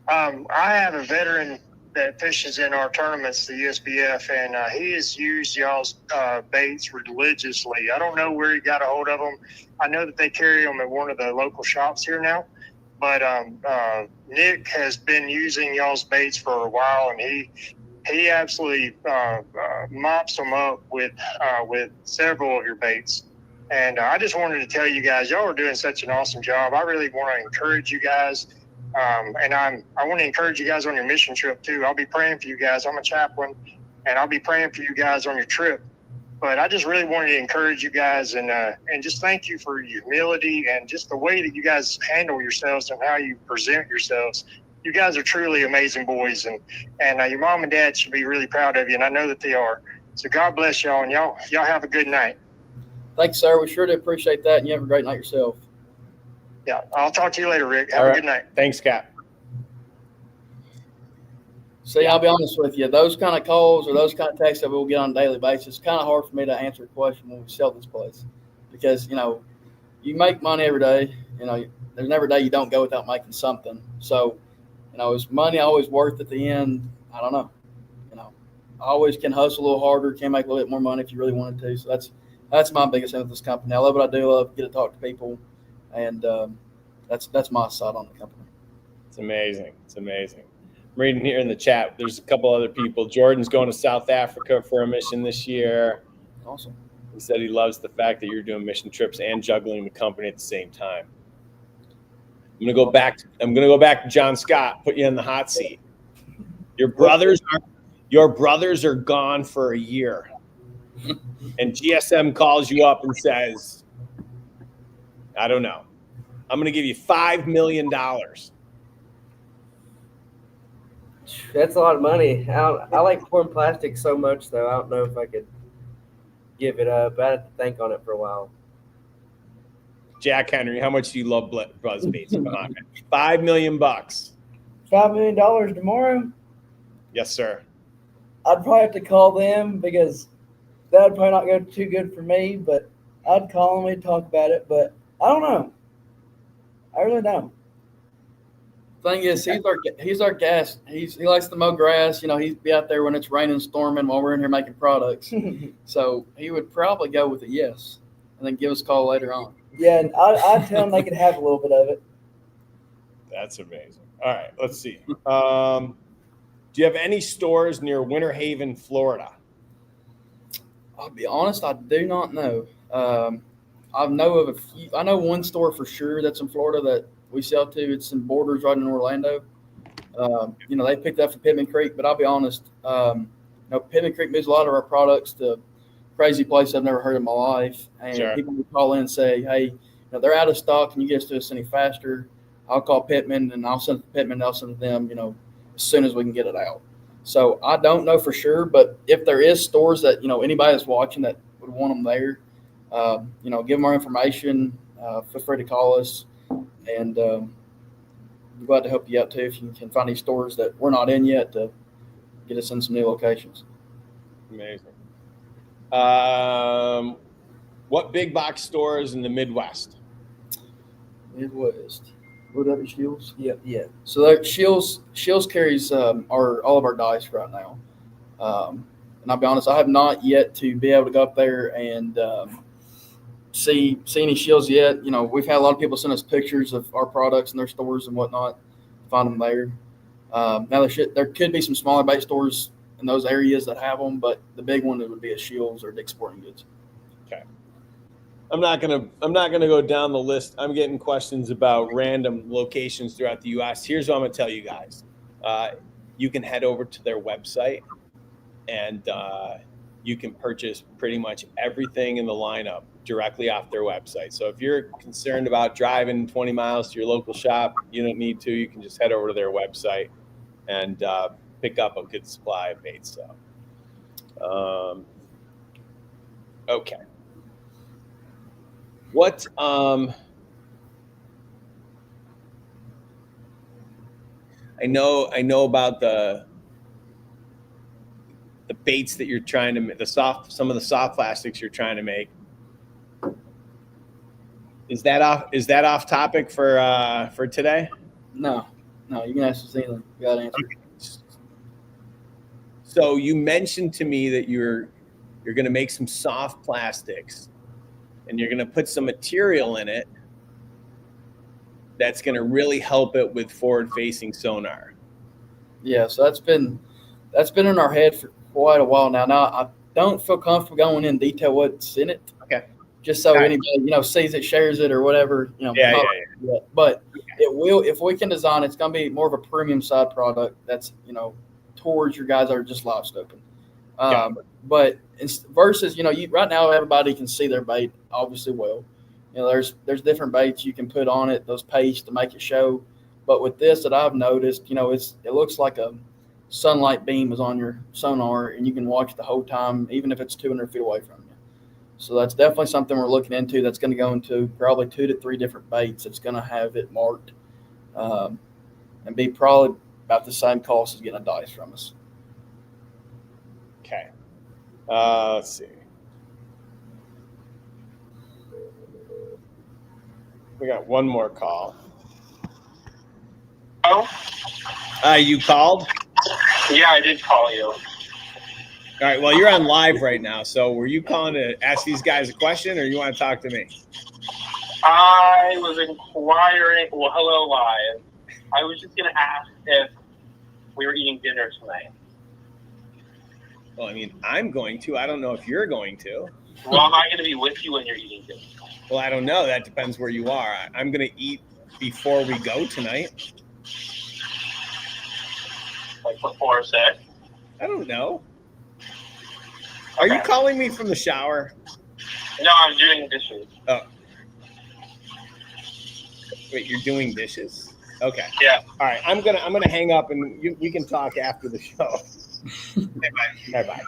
I have a veteran that fishes in our tournaments, the USBF, and he has used y'all's baits religiously. I don't know where he got a hold of them. I know that they carry them at one of the local shops here now, but Nick has been using y'all's baits for a while, and he absolutely mops them up with several of your baits. And I just wanted to tell you guys, y'all are doing such an awesome job. I really want to encourage you guys. And I want to encourage you guys on your mission trip too. I'll be praying for you guys. I'm a chaplain, and I'll be praying for you guys on your trip. But I just really wanted to encourage you guys and just thank you for your humility and just the way that you guys handle yourselves and how you present yourselves. You guys are truly amazing boys, and your mom and dad should be really proud of you, and I know that they are. So God bless y'all, and y'all have a good night. Thanks, sir. We sure do appreciate that, and you have a great night yourself. Yeah, I'll talk to you later, Rick. Have a good night. Thanks, Cap. See, I'll be honest with you. Those kind of calls or those kind of texts that we'll get on a daily basis, it's kind of hard for me to answer a question when we sell this place because, you make money every day. There's never a day you don't go without making something. So, is money always worth at the end? I don't know. I always can hustle a little harder, can make a little bit more money if you really wanted to. So that's my biggest thing with this company. I love what I do. I love to get to talk to people, and that's my side on the company. It's amazing. It's amazing. I'm reading here in the chat. There's a couple other people. Jordan's going to South Africa for a mission this year. Awesome. He said he loves the fact that you're doing mission trips and juggling the company at the same time. I'm gonna go back to John Scott. Put you in the hot seat. Your brothers are gone for a year, and GSM calls you up and says, "I don't know. I'm going to give you $5 million." That's a lot of money. I like pouring plastic so much, though. I don't know if I could give it up. I had to think on it for a while. Jack Henry, how much do you love buzz baits? Come on, man. $5 million. $5 million tomorrow. Yes, sir. I'd probably have to call them because that would probably not go too good for me. But I'd call them. We'd talk about it. But I don't know. I really don't. Thing is, he's our gas. He likes to mow grass. You know, he'd be out there when it's raining, storming, while we're in here making products. So he would probably go with a yes, and then give us a call later on. Yeah, and I'd tell them they could have a little bit of it. That's amazing. All right, let's see. Do you have any stores near Winter Haven, Florida? I'll be honest, I do not know. I know of a few. I know one store for sure that's in Florida that we sell to. It's in Borders right in Orlando. You know, they picked up from Pittman Creek, but I'll be honest, you know, Pittman Creek moves a lot of our products to crazy place I've never heard in my life. And Sure. People will call in and say, hey, you know, they're out of stock. Can you get us to us any faster? I'll call Pittman and I'll send it to Pittman and I'll send it to them, you know, as soon as we can get it out. So I don't know for sure, but if there is stores that, you know, anybody that's watching that would want them there, you know, give them our information. Feel free to call us. And we're glad to help you out too if you can find these stores that we're not in yet to get us in some new locations. Amazing. What big box stores in the Midwest? Midwest. Would that be Shields? Yeah. So that Shields carries all of our dice right now. And I'll be honest, I have not yet to be able to go up there and see any Shields yet. You know, we've had a lot of people send us pictures of our products and their stores and whatnot. Find them there. Now there could be some smaller bait stores in those areas that have them, but the big one would be a Shields or Dick's Sporting Goods. Okay. I'm not gonna go down the list. I'm getting questions about random locations throughout the U.S. Here's what I'm gonna tell you guys. You can head over to their website, and you can purchase pretty much everything in the lineup directly off their website. So if you're concerned about driving 20 miles to your local shop, you don't need to. You can just head over to their website and pick up a good supply of bait stuff. Okay. What I know about the baits that you're trying to some of the soft plastics you're trying to make. Is that off topic for today? No, you can ask us anything. You got to answer. Okay. So you mentioned to me that you're going to make some soft plastics, and you're going to put some material in it that's going to really help it with forward-facing sonar. Yeah, so that's been in our head for quite a while now. Now I don't feel comfortable going in detail what's in it. Okay. Just so anybody sees it, shares it, or whatever. Yeah. But it will, if we can design, it's going to be more of a premium side product. That's towards your guys that are just live scoping. But versus right now everybody can see their bait obviously well. There's different baits you can put on it, those pastes to make it show. But with this that I've noticed, it looks like a sunlight beam is on your sonar, and you can watch the whole time, even if it's 200 feet away from you. So that's definitely something we're looking into. That's going to go into probably 2 to 3 different baits. It's going to have it marked and be probably about the same cost as getting a dice from us. Okay. Let's see. We got one more call. Oh? You called? Yeah, I did call you. All right. Well, you're on live right now. So were you calling to ask these guys a question, or you want to talk to me? I was inquiring. Well, hello, live. I was just going to ask if we were eating dinner tonight. Well, I mean, I'm going to. I don't know if you're going to. Well, am I going to be with you when you're eating dinner? Well, I don't know. That depends where you are. I'm going to eat before we go tonight. Like foot 4 or 6? I don't know. Are you Okay. calling me from the shower? No, I'm doing dishes. Oh. Wait, you're doing dishes? Okay. Yeah. All right. I'm gonna hang up and we can talk after the show. Bye bye.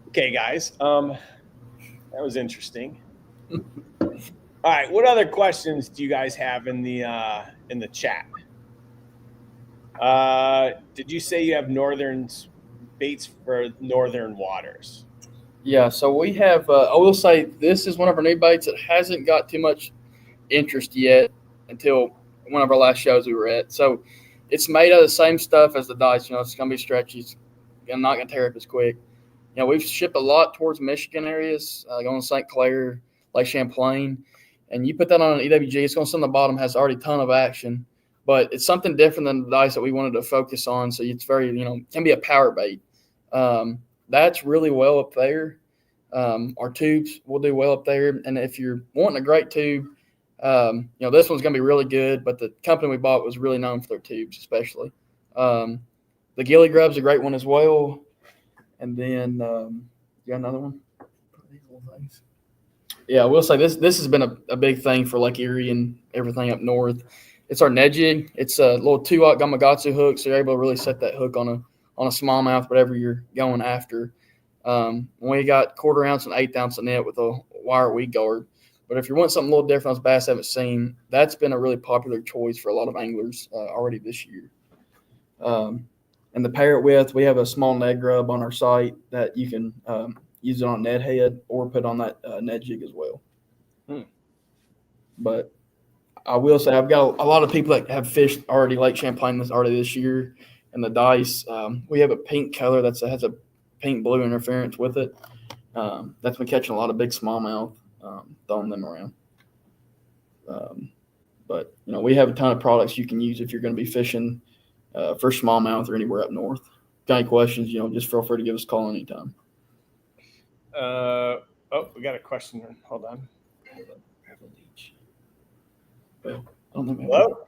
Okay, guys. That was interesting. All right. What other questions do you guys have in the chat? Did you say you have northern baits for northern waters? Yeah, so we have. I will say this is one of our new baits that hasn't got too much interest yet until one of our last shows we were at. So it's made out of the same stuff as the dice. It's going to be stretchy. It's not going to tear up as quick. We've shipped a lot towards Michigan areas, going to St. Clair, Lake Champlain, and you put that on an EWG, it's going to sit on the bottom, has already a ton of action, but it's something different than the dice that we wanted to focus on. So it's very, can be a power bait. That's really well up there. Our tubes will do well up there. And if you're wanting a great tube, this one's going to be really good, but the company we bought was really known for their tubes, especially. The Gilly Grub's a great one as well. And then you got another one? These little things. Yeah, I will say this has been a big thing for Lake Erie and everything up north. It's our Ned jig. It's a little 2-aught Gamakatsu hook, so you're able to really set that hook on a smallmouth, whatever you're going after. We got 1/4 ounce and 1/8 ounce of net with a wire weed guard. But if you want something a little different, as bass haven't seen, that's been a really popular choice for a lot of anglers already this year. And the parrot width, we have a small Ned grub on our site that you can use it on a Ned head or put on that Ned jig as well. But I will say I've got a lot of people that have fished already Lake Champlain this year, and the dice. We have a pink color that has a pink-blue interference with it. That's been catching a lot of big smallmouth, throwing them around. But we have a ton of products you can use if you're going to be fishing for smallmouth or anywhere up north. Got any questions? Just feel free to give us a call anytime. We got a question. Hold on. Hello.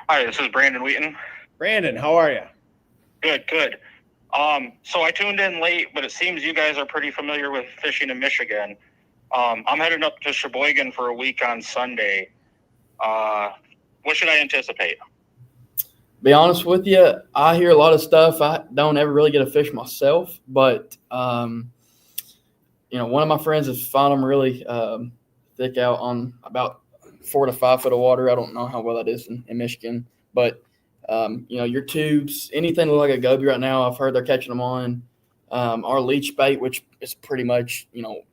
Hi, this is Brandon Wheaton. Brandon, how are you? Good. So I tuned in late, but it seems you guys are pretty familiar with fishing in Michigan. I'm heading up to Sheboygan for a week on Sunday. What should I anticipate? Be honest with you, I hear a lot of stuff. I don't ever really get a fish myself, but one of my friends has found them really thick out on about 4 to 5 foot of water. I don't know how well that is in Michigan, but your tubes, anything look like a goby right now, I've heard they're catching them on. Our leech bait, which is pretty much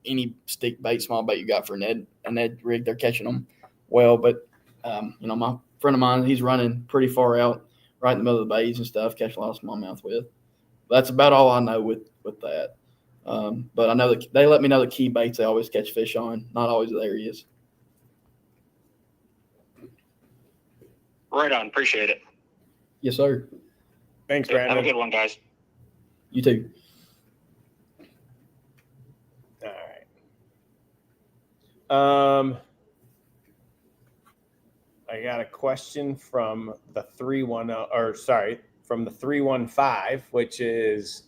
any stick bait, small bait you got for a Ned rig, they're catching them well. But my friend of mine, he's running pretty far out, right in the middle of the bays and stuff, catching a lot of smallmouth with. That's about all I know with that. But I know that they let me know the key baits they always catch fish on. Not always the areas. Right on. Appreciate it. Yes, sir. Thanks, Brandon. Have a good one, guys. You too. All right. I got a question from the 315, which is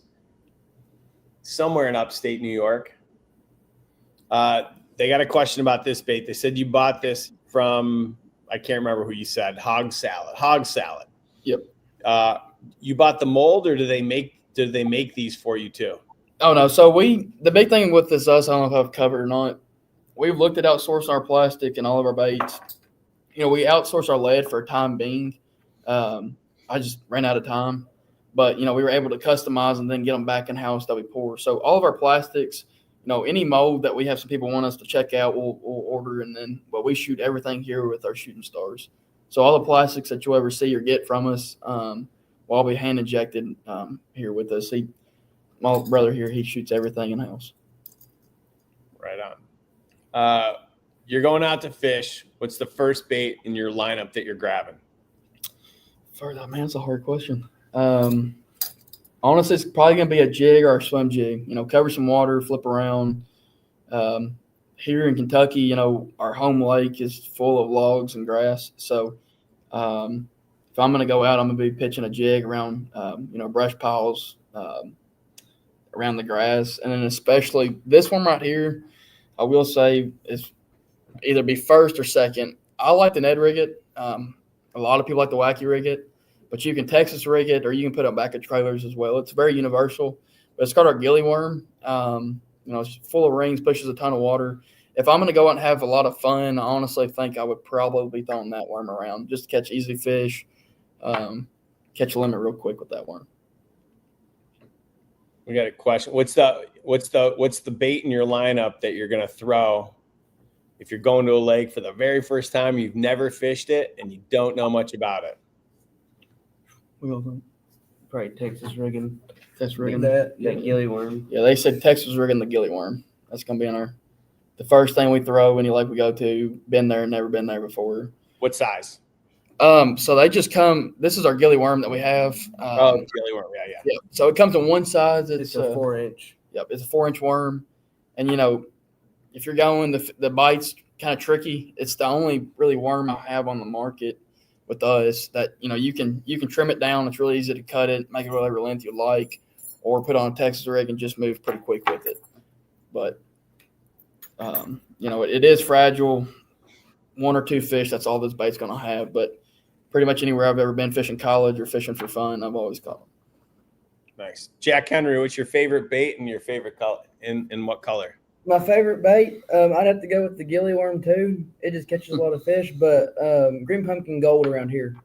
somewhere in upstate New York. They got a question about this bait. They said you bought this from, I can't remember who you said, Hog Salad. Yep. You bought the mold, or did they make these for you too? Oh no. So the big thing with this, I don't know if I've covered or not. We've looked at outsourcing our plastic and all of our baits. We outsource our lead for a time being. I just ran out of time, but we were able to customize and then get them back in house that we pour. So all of our plastics, any mold that we have some people want us to check out, we'll order, but we shoot everything here with our shooting stars. So all the plastics that you'll ever see or get from us, will all be hand injected here with us. My brother here, he shoots everything in house. Right on. You're going out to fish. What's the first bait in your lineup that you're grabbing? Man, that's a hard question. Honestly, it's probably going to be a jig or a swim jig. Cover some water, flip around. Here in Kentucky, our home lake is full of logs and grass. So if if I'm going to go out, I'm going to be pitching a jig around, brush piles, around the grass. And then especially this one right here, I will say is either be first or second. I like the Ned rig it. A lot of people like the wacky rig it, but you can Texas rig it or you can put it back at trailers as well. It's very universal. But it's called our gilly worm. It's full of rings, pushes a ton of water. If I'm going to go out and have a lot of fun, I honestly think I would probably be throwing that worm around just to catch easy fish, catch a limit real quick with that worm. We got a question. What's the bait in your lineup that you're going to throw if you're going to a lake for the very first time, you've never fished it, and you don't know much about it? Probably Texas rigging. Texas rigging. That gilly worm. Yeah, they said Texas rigging the gilly worm. That's going to be the first thing we throw any lake we go to. Been there, never been there before. What size? So they just come. This is our gilly worm that we have. Gilly worm. Yeah. So it comes in one size. It's a 4-inch. Yep, it's a 4-inch worm, and if you're going, the bite's kind of tricky. It's the only really worm I have on the market with us that you can trim it down. It's really easy to cut it, make it whatever length you like, or put on a Texas rig and just move pretty quick with it. But it is fragile. 1 or 2 fish, that's all this bait's going to have. But pretty much anywhere I've ever been fishing college or fishing for fun, I've always caught them. Nice. Jack Henry, what's your favorite bait and your favorite color? In what color? My favorite bait, I'd have to go with the gilly worm too. It just catches a lot of fish, but green pumpkin gold around here.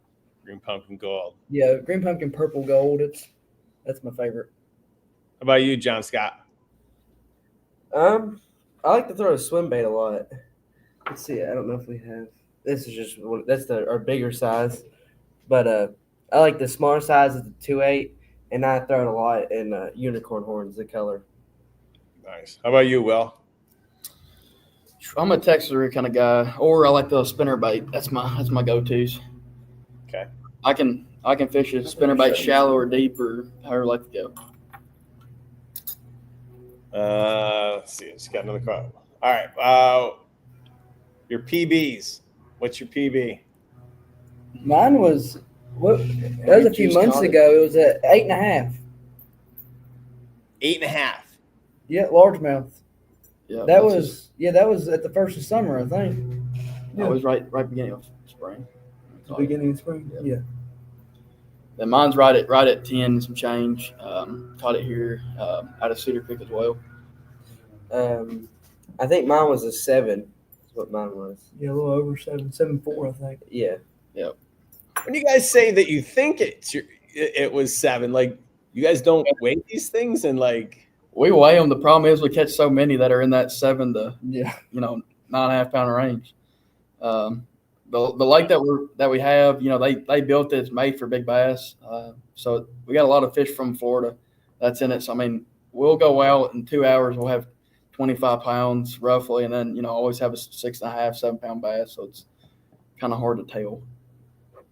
Green pumpkin gold. Yeah, green pumpkin purple gold. That's my favorite. How about you, John Scott? I like to throw a swim bait a lot. Let's see. I don't know if we have. This is just that's our bigger size, but I like the smaller size of the 2.8, and I throw it a lot in unicorn horns, the color. Nice. How about you, Will? I'm a Texas rig kind of guy, or I like the spinner bait. That's my go-tos. Okay. I can fish a spinner bait shallow or deep or however I like to go. Let's see. Just got another call. All right. Your PBs. What's your PB? Mine was that was a few months ago. It was at 8.5. 8.5. Yeah, largemouth. Yeah, that was at the first of summer, I think. That was right beginning of spring. Beginning of spring. Yeah. Then mine's right at 10, some change. Caught it here out of Cedar Creek as well. I think mine was a 7. That's what mine was. Yeah, a little over 7.4, I think. Yeah. Yep. When you guys say that you think it was 7, like you guys don't weigh these things and like. We weigh them. The problem is we catch so many that are in that 7 to 9.5 pound range. The lake that we have, they built it. It's made for big bass. So we got a lot of fish from Florida that's in it. So I mean, we'll go out in 2 hours. We'll have 25 pounds roughly, and then always have a 6.5, 7 pound bass. So it's kind of hard to tell.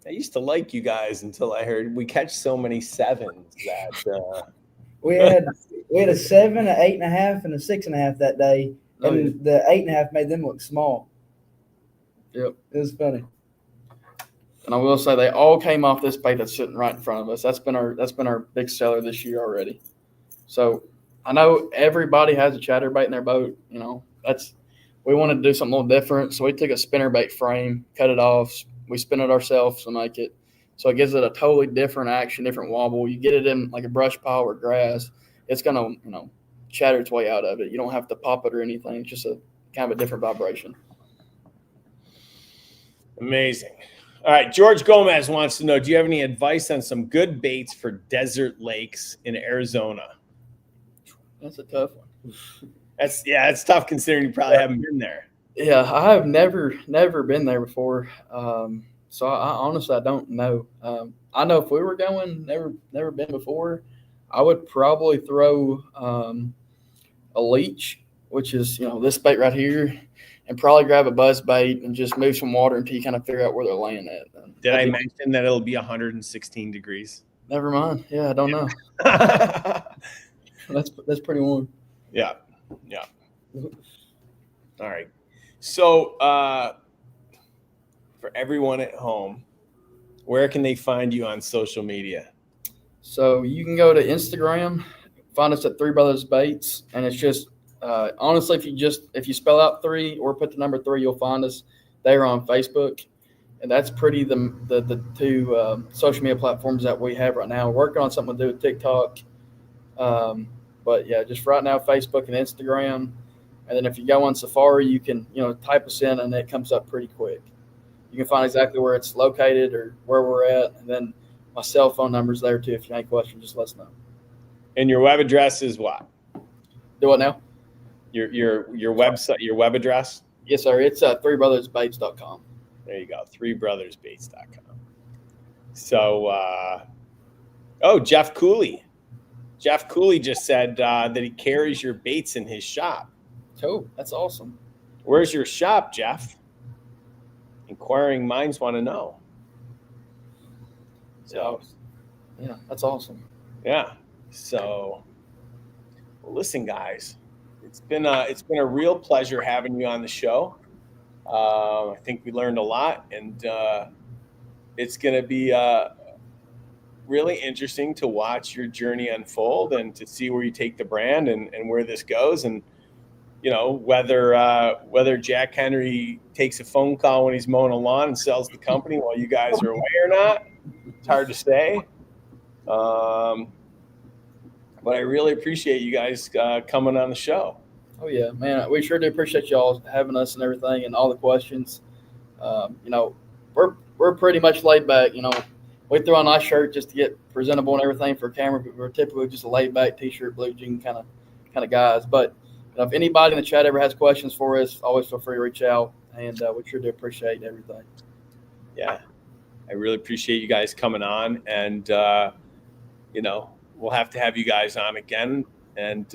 I used to like you guys until I heard we catch so many 7s that. We had a 7, an 8.5, and a 6.5 that day, and the 8.5 made them look small. Yep, it was funny. And I will say they all came off this bait that's sitting right in front of us. That's been our big seller this year already. So I know everybody has a chatterbait in their boat. We wanted to do something a little different, so we took a spinnerbait frame, cut it off, we spin it ourselves to make it. So it gives it a totally different action, different wobble. You get it in like a brush pile or grass, it's going to, chatter its way out of it. You don't have to pop it or anything. It's just a kind of a different vibration. Amazing. All right. George Gomez wants to know, do you have any advice on some good baits for desert lakes in Arizona? That's a tough one. It's tough considering you probably haven't been there. Yeah, I have never been there before. So I honestly, I don't know. I know if we were going, never been before, I would probably throw a leech, which is, this bait right here, and probably grab a buzz bait and just move some water until you kind of figure out where they're laying at. Did I mention that it'll be 116 degrees? Never mind. Yeah, I don't know. That's pretty warm. Yeah. All right. So, for everyone at home, where can they find you on social media? So you can go to Instagram, find us at Three Brothers Baits, and it's just honestly, if you spell out 3 or put the number 3, you'll find us. They're on Facebook, and that's pretty the two social media platforms that we have right now. We're working on something to do with TikTok, but yeah, just right now Facebook and Instagram. And then if you go on Safari, you can type us in, and it comes up pretty quick. You can find exactly where it's located or where we're at, and then my cell phone number's there too. If you have any questions, just let us know. And your web address is what? Do what now? Your website, your web address? Yes, sir. It's threebrothersbaits.com. There you go, threebrothersbaits.com. So, Jeff Cooley. Jeff Cooley just said that he carries your baits in his shop. Oh, that's awesome. Where's your shop, Jeff? Inquiring minds want to know. So, yeah, that's awesome. Yeah. So, well, listen, guys, it's been a real pleasure having you on the show. I think we learned a lot, and it's going to be really interesting to watch your journey unfold and to see where you take the brand and where this goes. And whether Jack Henry takes a phone call when he's mowing a lawn and sells the company while you guys are away or not, it's hard to say. But I really appreciate you guys coming on the show. Oh yeah, man, we sure do appreciate y'all having us and everything and all the questions. We're pretty much laid back. We throw a nice shirt just to get presentable and everything for camera, but we're typically just a laid back t-shirt, blue jean kind of guys. But if anybody in the chat ever has questions for us, always feel free to reach out, and we sure do appreciate everything. Yeah, I really appreciate you guys coming on, and we'll have to have you guys on again and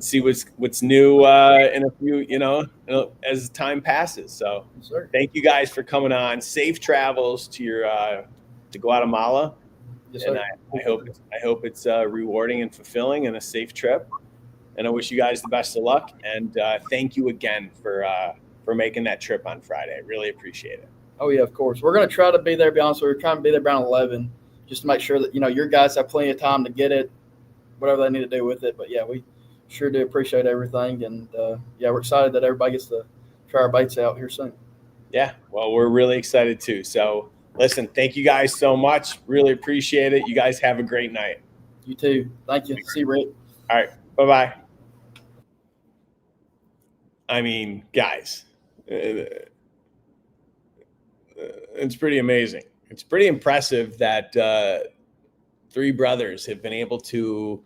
see what's new in a few, as time passes. So Yes, sir. thank you guys for coming on. Safe travels to your to Guatemala. Yes, And sir. I hope it's rewarding and fulfilling and a safe trip. And I wish you guys the best of luck. And thank you again for making that trip on Friday. I really appreciate it. Oh yeah, of course. We're gonna try to be there. Be honest, we're trying to be there around 11, just to make sure that your guys have plenty of time to get it, whatever they need to do with it. But yeah, we sure do appreciate everything, and we're excited that everybody gets to try our baits out here soon. Yeah, well, we're really excited too. So listen, thank you guys so much. Really appreciate it. You guys have a great night. You too. Thank you. See you, Rick. All right, bye-bye. I mean, guys, it's pretty amazing. It's pretty impressive that three brothers have been able to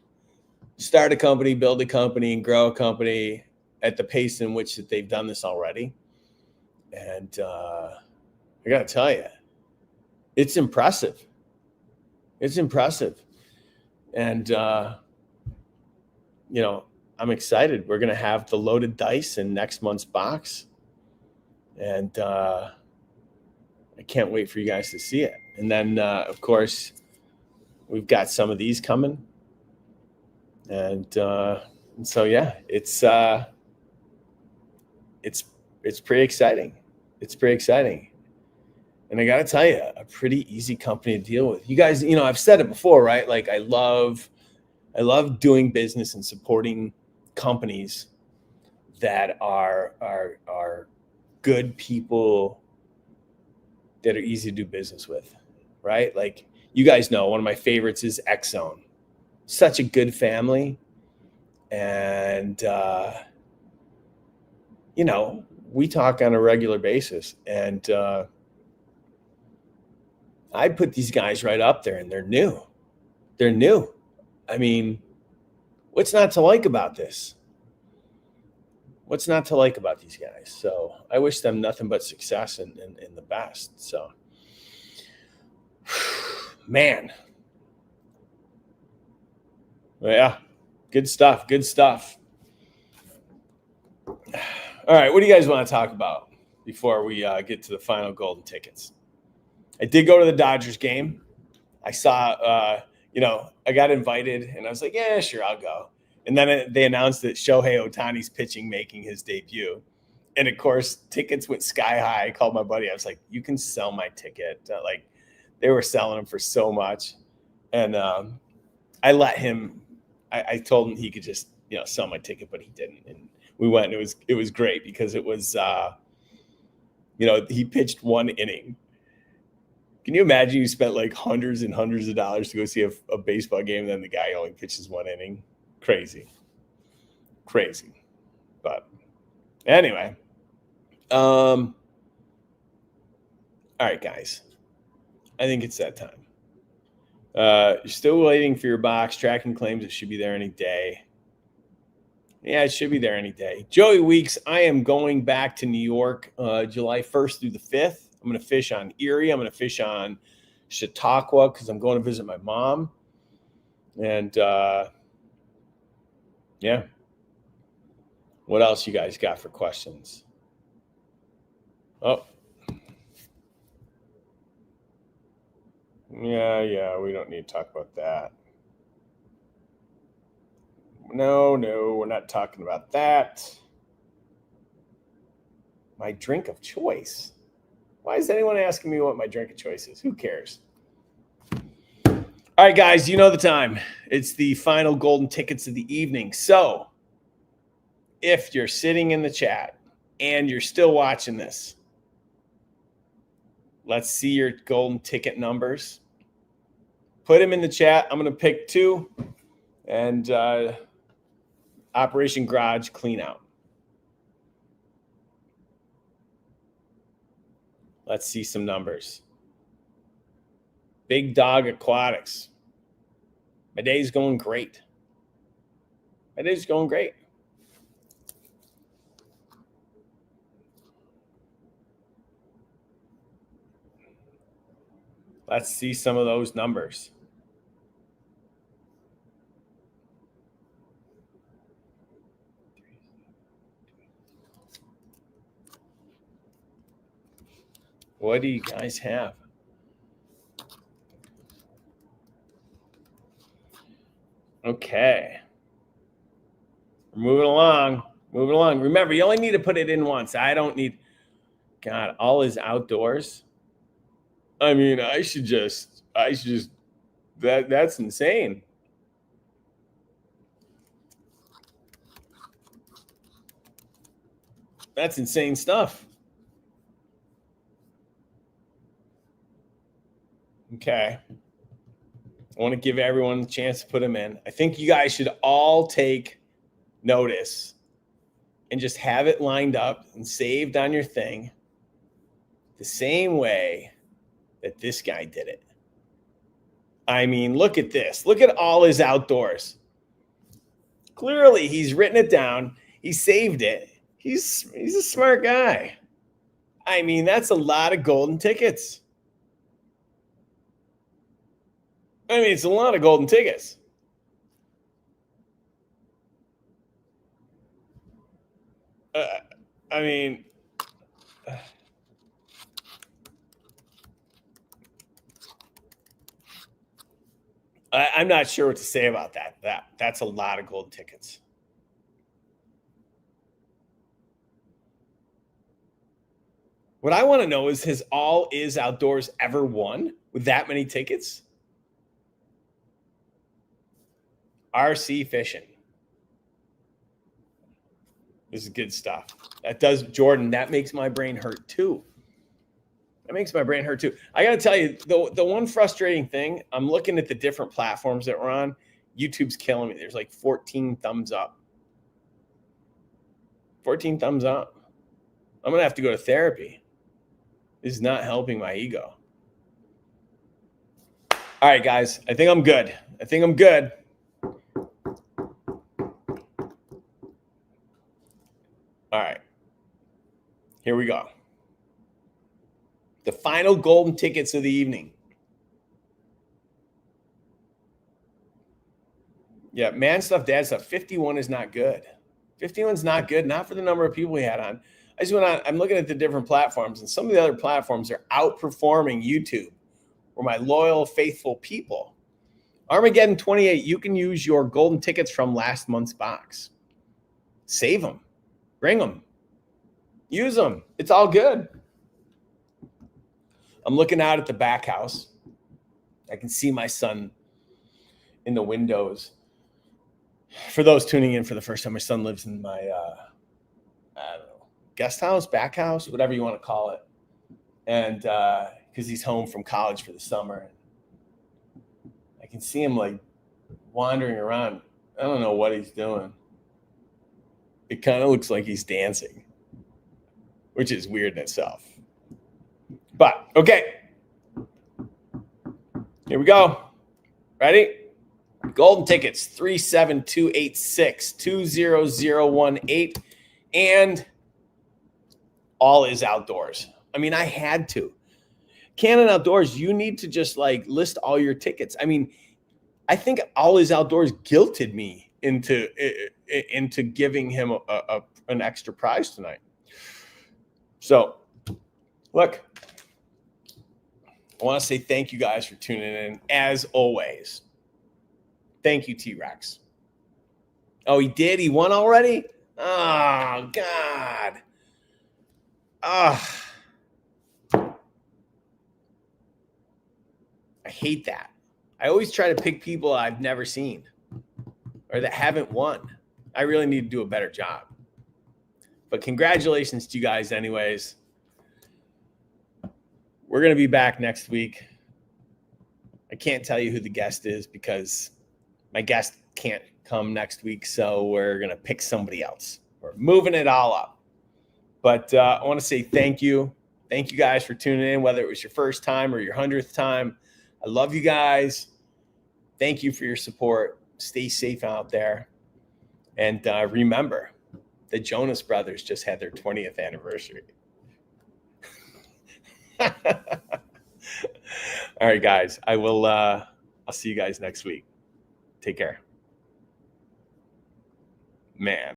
start a company, build a company, and grow a company at the pace in which that they've done this already. And I got to tell you, it's impressive. It's impressive. And, I'm excited. We're going to have the loaded dice in next month's box. And I can't wait for you guys to see it. And then, of course, we've got some of these coming. And so, yeah, it's pretty exciting. It's pretty exciting. And I got to tell you, a pretty easy company to deal with. You guys, I've said it before, right? Like I love doing business and supporting companies that are good people that are easy to do business with, right? Like you guys know, one of my favorites is X-Zone. Such a good family. And, we talk on a regular basis, and I put these guys right up there, and they're new. They're new. I mean, what's not to like about this? What's not to like about these guys? So I wish them nothing but success and the best. So, man. Well, yeah, good stuff. Good stuff. All right, what do you guys want to talk about before we get to the final golden tickets? I did go to the Dodgers game. I saw, I got invited, and I was like, yeah, sure, I'll go. And then they announced that Shohei Ohtani's pitching, making his debut. And, of course, tickets went sky high. I called my buddy. I was like, you can sell my ticket. They were selling them for so much. And I let him, I told him he could just, sell my ticket, but he didn't. And we went, and it was great because it was, he pitched one inning. Can you imagine you spent like hundreds and hundreds of dollars to go see a baseball game, and then the guy only pitches one inning? Crazy. But anyway, all right, guys. I think it's that time. You're still waiting for your box. Tracking claims it should be there any day. Yeah, it should be there any day. Joey Weeks, I am going back to New York July 1st through the 5th. I'm going to fish on Erie. I'm going to fish on Chautauqua because I'm going to visit my mom. And, yeah. What else you guys got for questions? Oh. Yeah, we don't need to talk about that. No, we're not talking about that. My drink of choice. Why is anyone asking me what my drink of choice is? Who cares? All right, guys, you know the time. It's the final golden tickets of the evening. So if you're sitting in the chat and you're still watching this, let's see your golden ticket numbers. Put them in the chat. I'm going to pick 2 and Operation Garage clean out. Let's see some numbers. Big Dog Aquatics. My day's going great. Let's see some of those numbers. What do you guys have? Okay. We're moving along. Remember, you only need to put it in once. I don't need, God, all is outdoors. I mean, I should just, that's insane. That's insane stuff. Okay. I want to give everyone a chance to put them in. I think you guys should all take notice and just have it lined up and saved on your thing the same way that this guy did it. I mean, look at this. Look at all his outdoors. Clearly, he's written it down. He saved it. He's a smart guy. I mean, that's a lot of golden tickets. I mean, it's a lot of golden tickets. I mean, I'm not sure what to say about that. That's a lot of golden tickets. What I want to know is, has All Is Outdoors ever won with that many tickets? RC fishing. This is good stuff. That does, Jordan, that makes my brain hurt too. I got to tell you, the one frustrating thing, I'm looking at the different platforms that we're on. YouTube's killing me. There's like 14 thumbs up. 14 thumbs up. I'm going to have to go to therapy. This is not helping my ego. All right, guys. I think I'm good. All right. Here we go. The final golden tickets of the evening. Yeah, man stuff, dad stuff. 51 is not good. 51's not good, not for the number of people we had on. I just went on, I'm looking at the different platforms, and some of the other platforms are outperforming YouTube, or my loyal, faithful people. Armageddon 28, you can use your golden tickets from last month's box. Save them. Bring them. Use them. It's all good. I'm looking out at the back house. I can see my son in the windows. For those tuning in for the first time, my son lives in my, I don't know, guest house, back house, whatever you want to call it. And because he's home from college for the summer. I can see him like wandering around. I don't know what he's doing. It kind of looks like he's dancing, which is weird in itself. But, okay. Here we go. Ready? Golden tickets, 37286-20018. And All Is Outdoors. I mean, I had to. Cannon Outdoors, you need to just like list all your tickets. I mean, I think All Is Outdoors guilted me into giving him an extra prize tonight. So, look, I want to say thank you guys for tuning in. As always, thank you, T-Rex. Oh, he did? He won already? Oh, God. Ah. I hate that. I always try to pick people I've never seen or that haven't won. I really need to do a better job. But congratulations to you guys anyways. We're going to be back next week. I can't tell you who the guest is because my guest can't come next week, so we're going to pick somebody else. We're moving it all up. But I want to say thank you. Thank you guys for tuning in, whether it was your first time or your 100th time. I love you guys. Thank you for your support. Stay safe out there. And remember, the Jonas Brothers just had their 20th anniversary. All right, guys. I'll see you guys next week. Take care. Man.